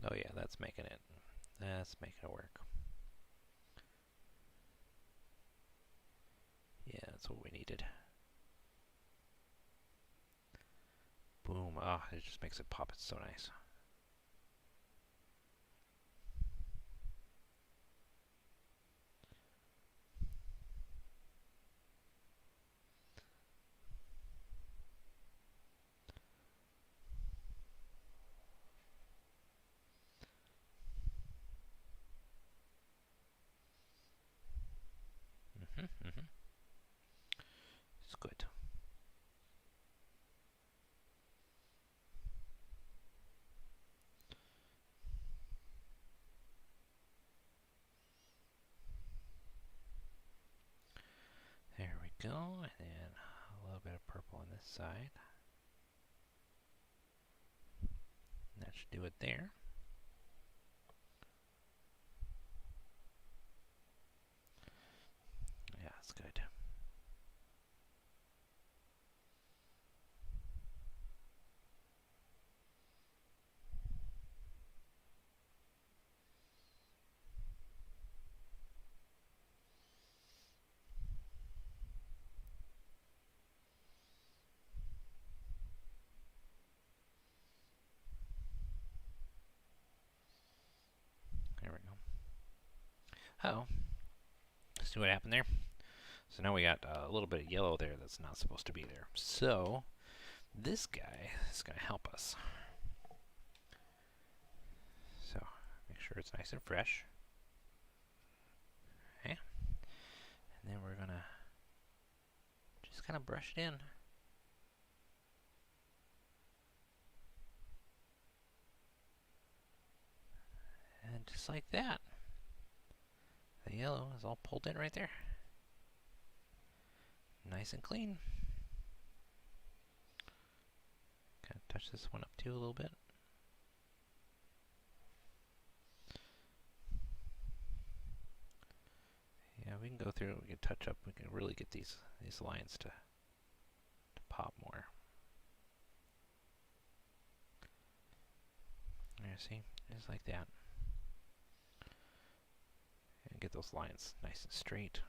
Oh yeah, that's making it. That's making it work. Yeah, that's what we needed. Boom. Ah, it just makes it pop. It's so nice. It's good. There we go, and then a little bit of purple on this side. That should do it there. Yeah, it's good. There we go. Oh, See what happened there? So now we got a little bit of yellow there that's not supposed to be there. So this guy is going to help us. So make sure it's nice and fresh. Okay. And then we're going to just kind of brush it in. And just like that, the yellow is all pulled in right there. Nice and clean. Kind of touch this one up too a little bit. Yeah, we can go through it, we can touch up, we can really get these lines to pop more. There, see? Just like that. And get those lines nice and straight.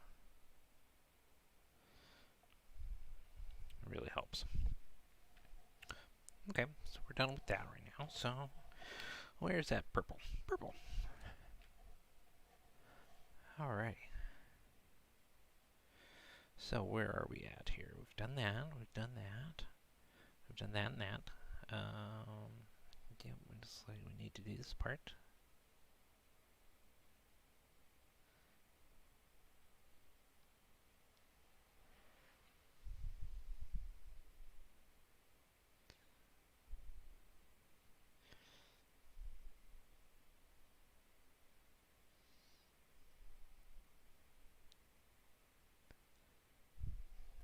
It really helps. Okay, so we're done with that right now. So, where's that purple? Purple. Alright. So, where are we at here? We've done that, we've done that. We've done that and that. Yeah, looks like we need to do this part.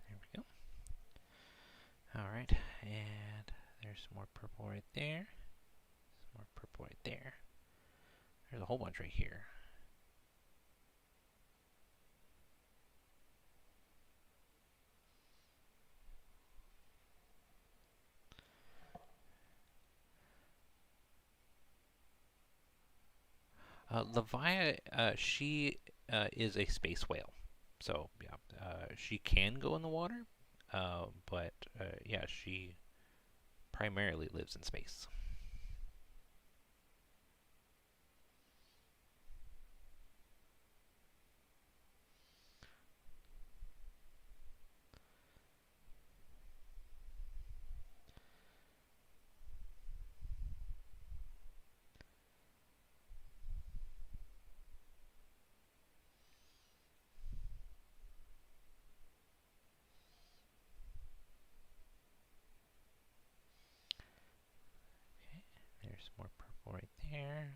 There we go. Alright, and there's some more purple right there. Some more purple right there. There's a whole bunch right here. Levia, she is a space whale. So, yeah, she can go in the water, but yeah, she primarily lives in space. Okay, there's more purple right there.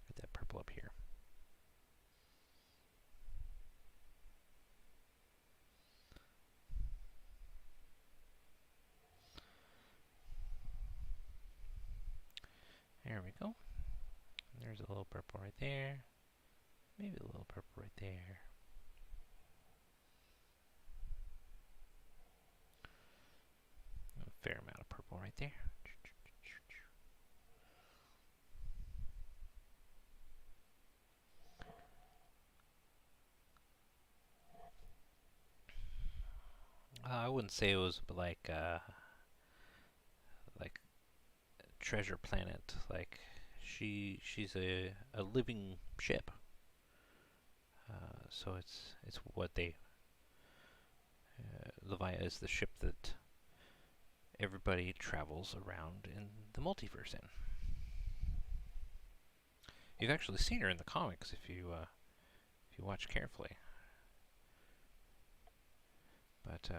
Get that purple up here. There we go. There's a little purple right there. Maybe a little purple right there. A fair amount of purple right there. I wouldn't say it was like treasure planet. Like she's a living ship. So it's what they Levia is the ship that everybody travels around in the multiverse in. You've actually seen her in the comics if you watch carefully. But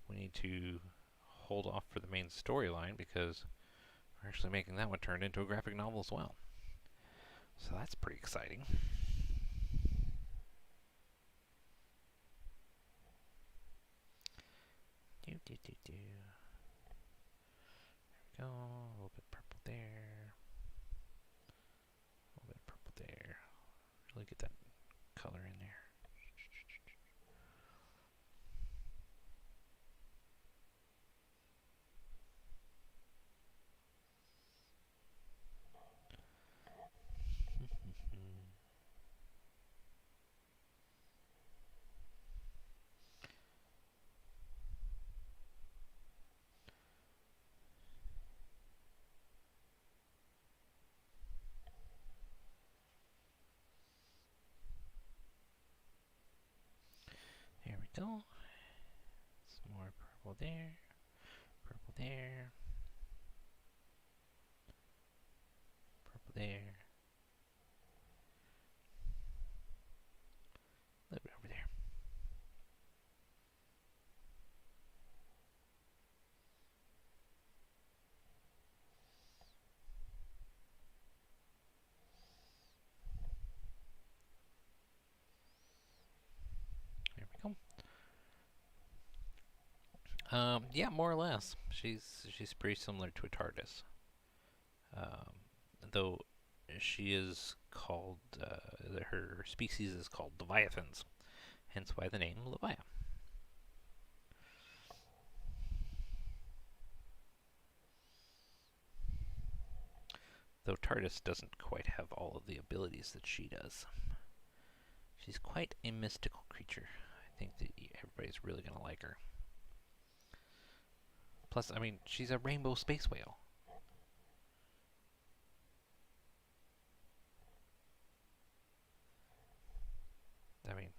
we need to hold off for the main storyline because we're actually making that one turn into a graphic novel as well. So that's pretty exciting. There we go. A little bit purple there. A little bit of purple there. Really get that color in there. we go. Some more purple there. Purple there. Purple there. A little bit over there. There we go. Yeah, more or less. She's pretty similar to a TARDIS. Though she is called, her species is called Leviathans, hence why the name Leviathan. Though TARDIS doesn't quite have all of the abilities that she does. She's quite a mystical creature. I think that everybody's really going to like her. Plus, I mean, she's a rainbow space whale. I mean,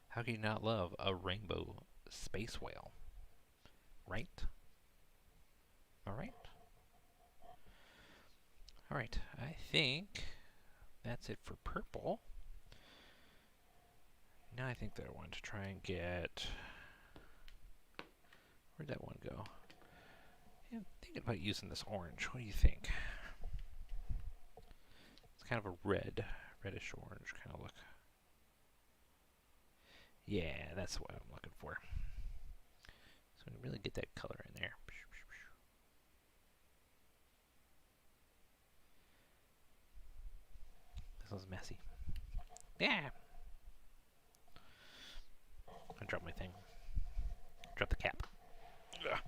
how can you not love a rainbow space whale? Right? Alright. Alright, I think that's it for purple. Now I think that I want to try and get... Where'd that one go? I'm thinking about using this orange. What do you think? It's kind of a reddish orange kind of look. Yeah, that's what I'm looking for. So we can really get that color in there. This one's messy. Yeah! I dropped my thing. Drop the cap. Ugh.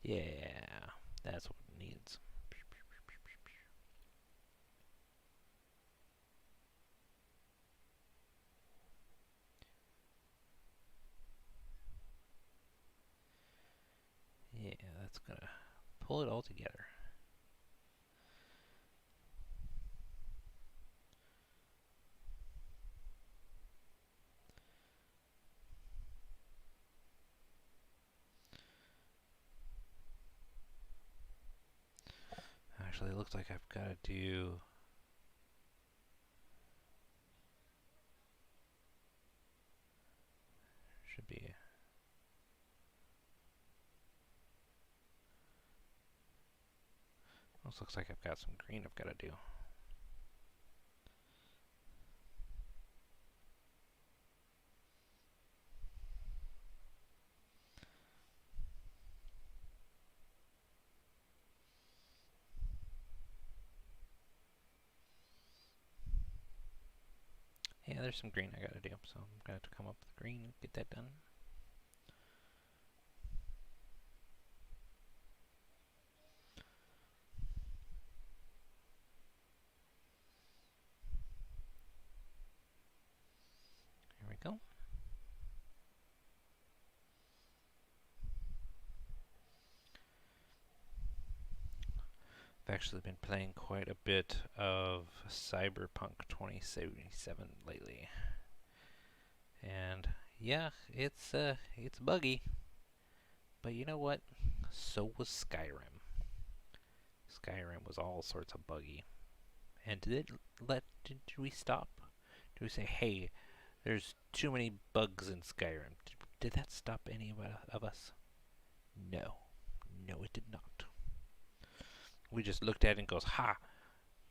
Yeah, that's what it needs. Yeah, that's gonna pull it all together. Actually, it looks like I've got to do... Should be... Almost looks like I've got some green I've got to do. Yeah, there's some green I got to do, so I'm going to have to come up with green and get that done. Here we go. I've actually been playing quite a bit of Cyberpunk 2077 lately. And yeah, it's buggy. But you know what? So was Skyrim. Skyrim was all sorts of buggy. And did we stop? Did we say, hey, there's too many bugs in Skyrim? Did that stop any of us? No. No, it did not. We just looked at it and goes, ha!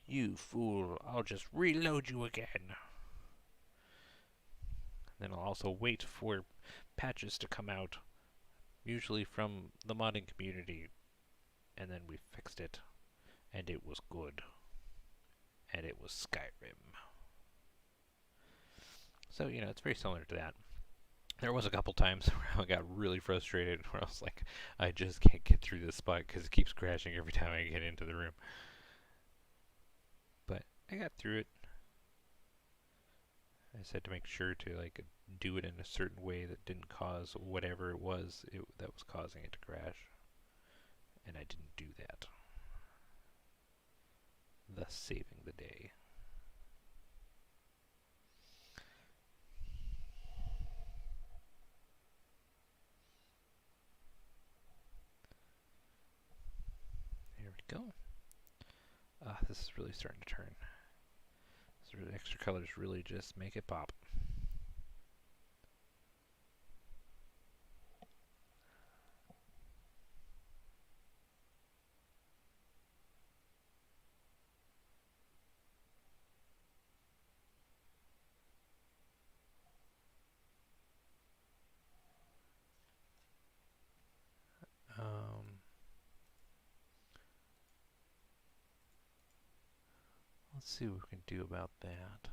You fool, I'll just reload you again. Then I'll also wait for patches to come out, usually from the modding community, and then we fixed it, and it was good. And it was Skyrim. So, you know, it's very similar to that. There was a couple times where I got really frustrated, where I was like, I just can't get through this spot because it keeps crashing every time I get into the room. But I got through it. I just had to make sure to like do it in a certain way that didn't cause whatever it was that was causing it to crash. and I didn't do that, thus saving the day. There we go. This is really starting to turn. So the extra colors really just make it pop. Let's see what we can do about that.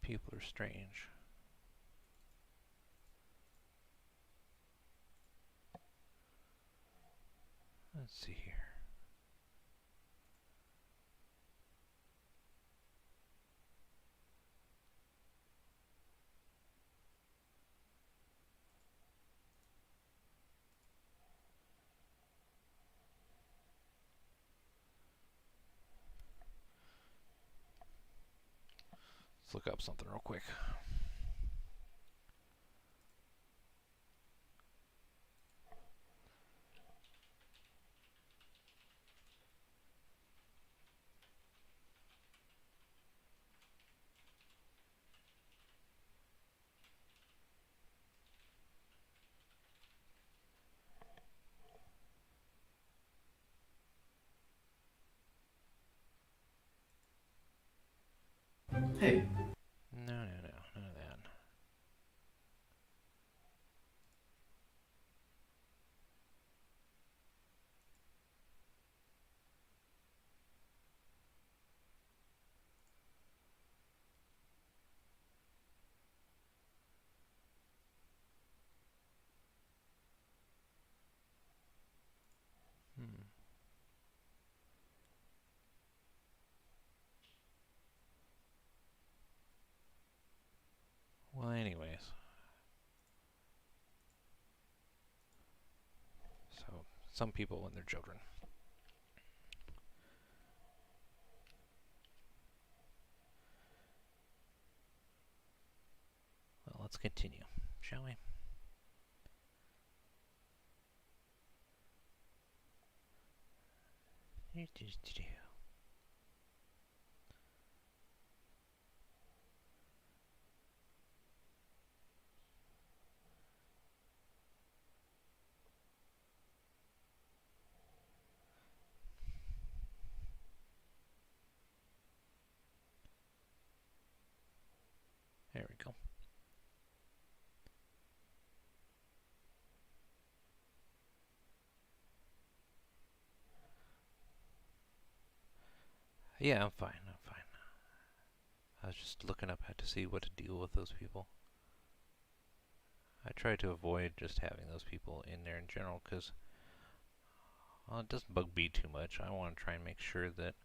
People are strange. Let's see here. Let's look up something real quick. Hey. No, none of that. Hmm. Well, anyways. So, some people and their children. Well, let's continue, shall we? There we go. Yeah, I'm fine. I was just looking up how to see what to deal with those people. I try to avoid just having those people in there in general because it doesn't bug me too much. I want to try and make sure that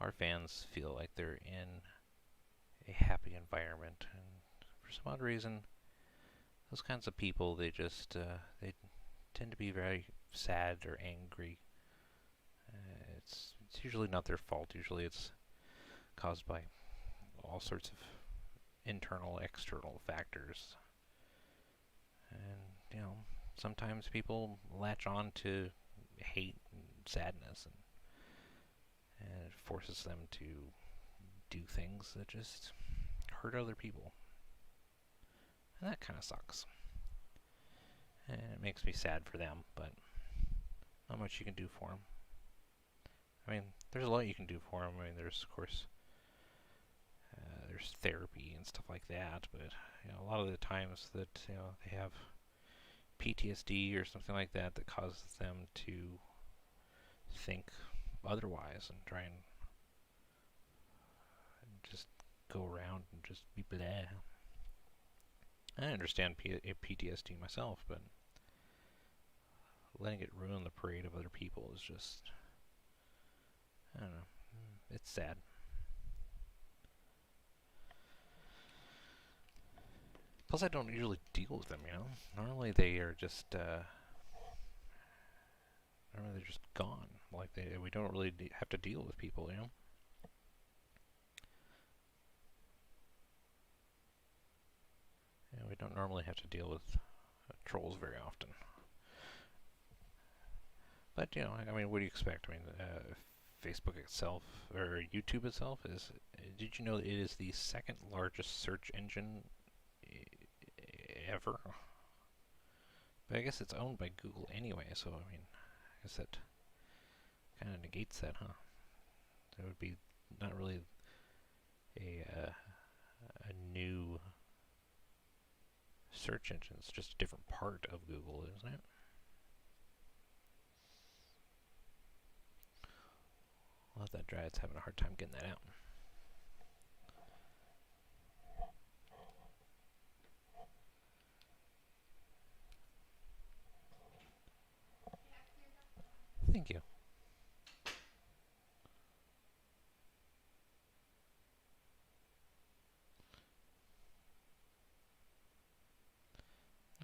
our fans feel like they're in a happy environment. And for some odd reason, those kinds of people, they they tend to be very sad or angry. It's usually not their fault. Usually it's caused by all sorts of internal, external factors. And, sometimes people latch on to hate and sadness, and it forces them to do things that just hurt other people. And that kind of sucks. And it makes me sad for them, but not much you can do for them. I mean, there's a lot you can do for them. I mean, there's, of course, there's therapy and stuff like that, but a lot of the times that they have PTSD or something like that that causes them to think otherwise and try and just go around and just be blah. I understand PTSD myself, but letting it ruin the parade of other people is just, I don't know, it's sad. Plus, I don't usually deal with them, you know? Normally they are just, normally they're just gone. Like, we don't really have to deal with people, you know? Yeah, we don't normally have to deal with trolls very often. But, you know, I mean, what do you expect? I mean, Facebook itself, or YouTube itself, is, did you know it is the second largest search engine ever? But I guess it's owned by Google anyway, so, I mean, I guess that kind of negates that, huh? It would be not really a new search engine. It's just a different part of Google, isn't it? Well, that dry. It's having a hard time getting that out. Thank you.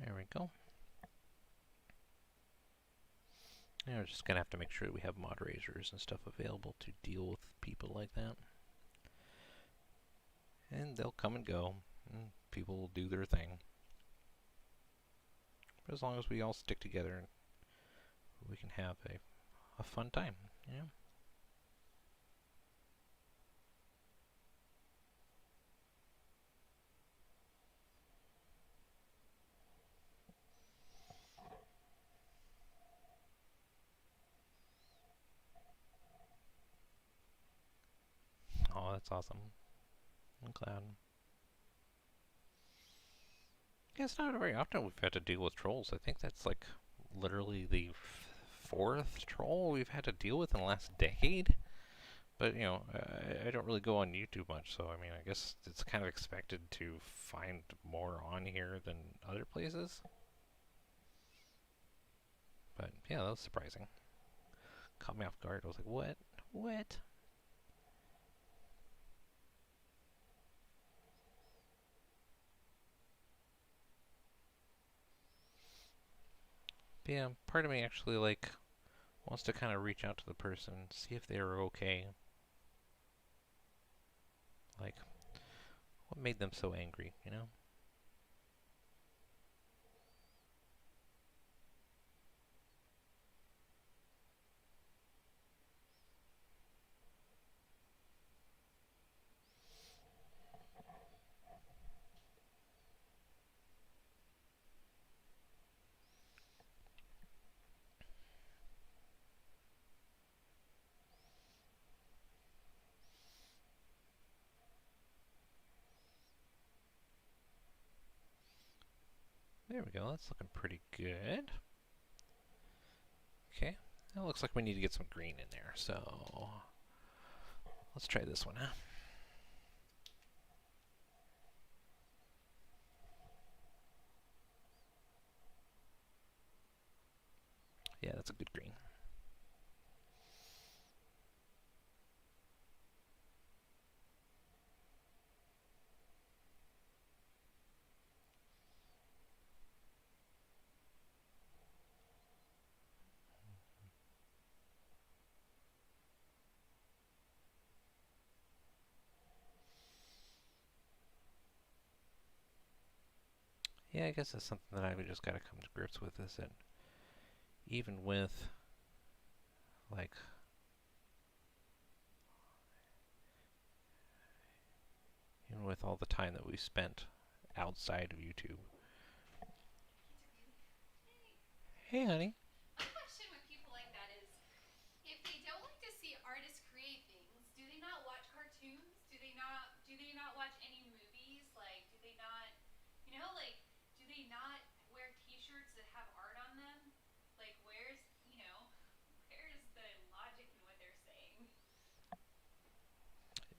There we go. Now we're just going to have to make sure we have moderators and stuff available to deal with people like that. And they'll come and go, and people will do their thing. But as long as we all stick together, we can have a fun time, you know? Oh, that's awesome. I'm glad. Yeah, it's not very often we've had to deal with trolls. I think that's like literally the fourth troll we've had to deal with in the last decade. But, you know, I don't really go on YouTube much, so I mean, I guess it's kind of expected to find more on here than other places. But, yeah, that was surprising. Caught me off guard. I was like, what? What? But yeah, part of me actually, like, wants to kind of reach out to the person, see if they are okay. Like, what made them so angry, you know? There we go, that's looking pretty good. Okay, now it looks like we need to get some green in there, so let's try this one, huh? Yeah, that's a good green. Yeah, I guess that's something that I would just gotta come to grips with, is that even with, like, even with all the time that we spent outside of YouTube. Hey, honey. My question with people like that is, if they don't like to see artists create things, do they not watch cartoons? Do they not watch any movies? Like, do they not, like, do they not wear T-shirts that have art on them? Like, where's the logic in what they're saying?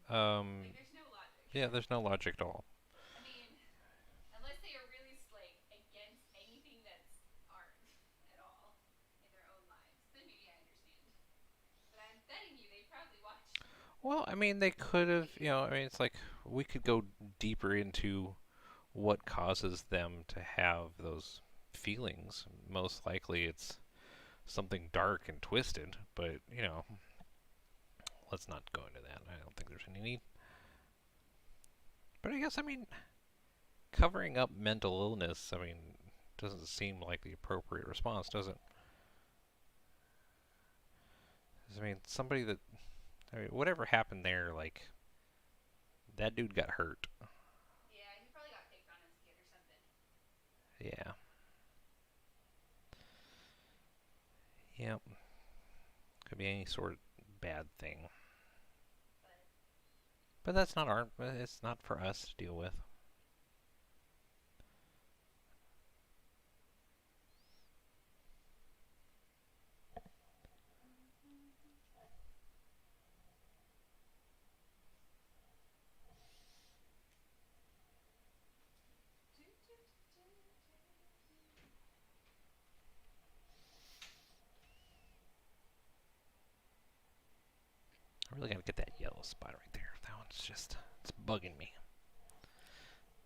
Like, there's no logic. Yeah, there's no logic at all. I mean, unless they are really like against anything that's art at all, Well, I mean, they could have, I mean, it's like we could go deeper into what causes them to have those feelings. Most likely it's something dark and twisted, but, let's not go into that. I don't think there's any need. But I guess, I mean, covering up mental illness, I mean, doesn't seem like the appropriate response, does it? I mean, whatever happened there, like, that dude got hurt. Yeah, he probably got picked on as a kid or something. Yeah. Yep. Could be any sort of bad thing. But But that's not it's not for us to deal with. I really gotta get that yellow spot right there. That one's just, it's bugging me.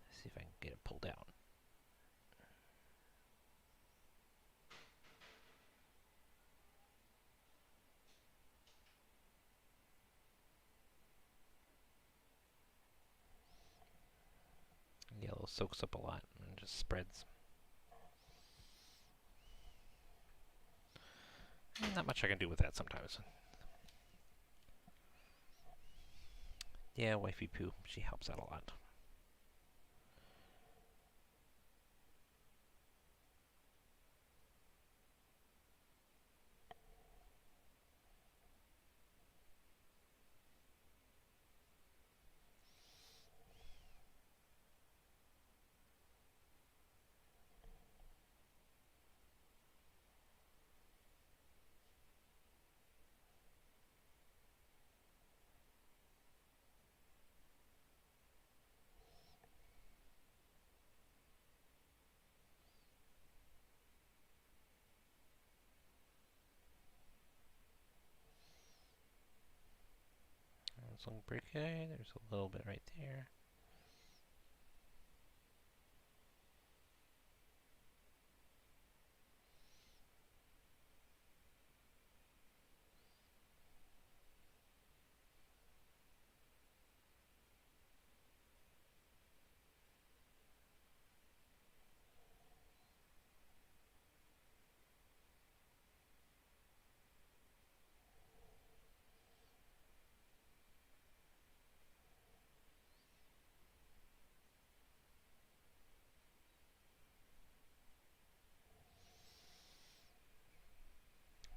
Let's see if I can get it pulled out. Yellow soaks up a lot and just spreads. Not much I can do with that sometimes. Yeah, wifey poo. She helps out a lot. That's looking pretty good. There's a little bit right there.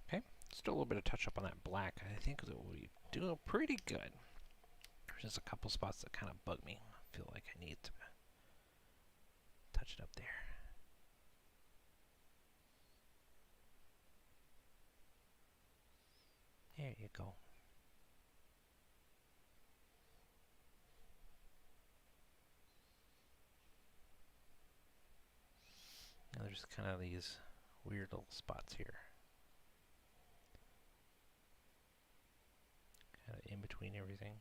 Okay, still a little bit of touch up on that black. I think that we do pretty good. There's just a couple spots that kind of bug me. I feel like I need to touch it up there. There you go. Now there's kind of these weird little spots here. Kind of in between everything.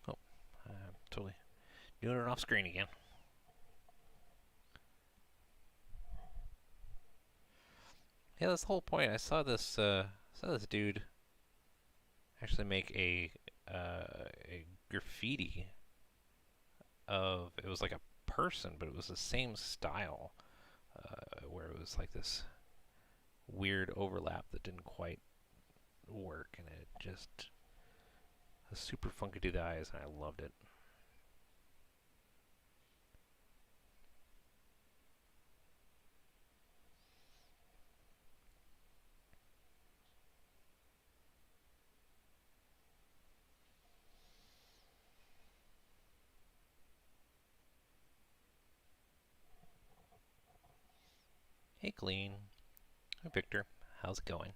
Oh, I'm totally doing it off screen again. Yeah, that's the whole point. I saw this dude actually make a graffiti of, it was like a person, but it was the same style, where it was like this weird overlap that didn't quite work, and it just was super funky to the eyes, and I loved it. Hey, Clean. Hi, Victor. How's it going?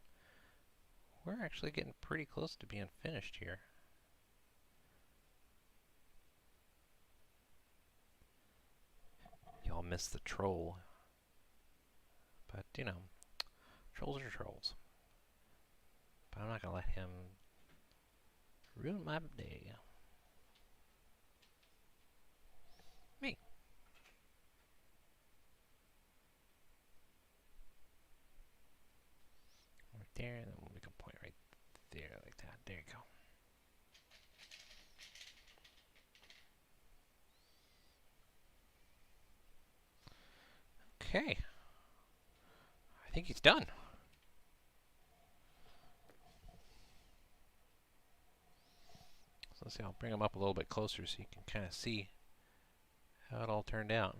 We're actually getting pretty close to being finished here. miss the troll. But, you know, trolls are trolls. But I'm not going to let him ruin my day. Me. Right there, and then we'll make a point right there, like that. There you go. Okay. I think he's done. So let's see, I'll bring him up a little bit closer so you can kind of see how it all turned out.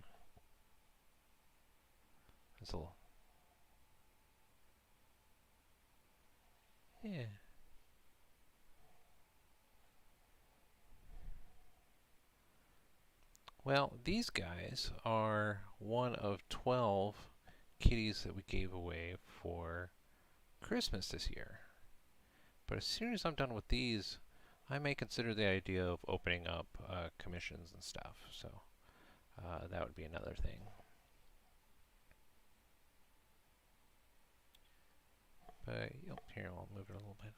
It's a little... Yeah. Well, these guys are one of 12 kitties that we gave away for Christmas this year. But as soon as I'm done with these, I may consider the idea of opening up commissions and stuff. So that would be another thing. But here, I'll move it a little bit.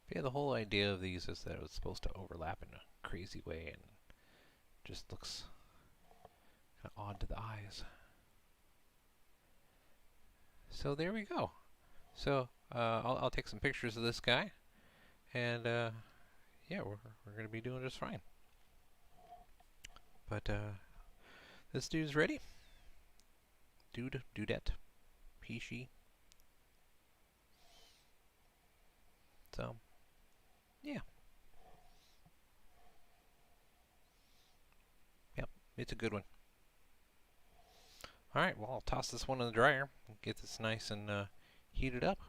But yeah, the whole idea of these is that it was supposed to overlap in a crazy way and just looks kind of odd to the eyes. So there we go. So I'll take some pictures of this guy, and yeah, we're gonna be doing just fine. But this dude's ready. Dudette, he, she. So yeah. Yep, it's a good one. Alright, well, I'll toss this one in the dryer and get this nice and heated up.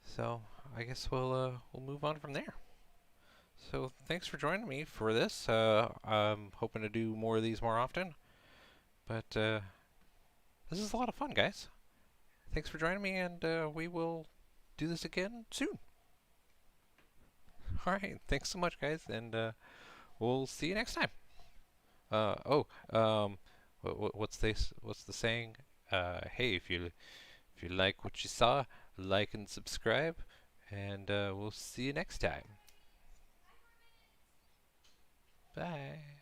So I guess we'll move on from there. So thanks for joining me for this. I'm hoping to do more of these more often. But this is a lot of fun, guys. Thanks for joining me, and we will do this again soon. Alright, thanks so much, guys, and we'll see you next time. What's the saying? Hey, if you like what you saw, like and subscribe, and we'll see you next time. Bye.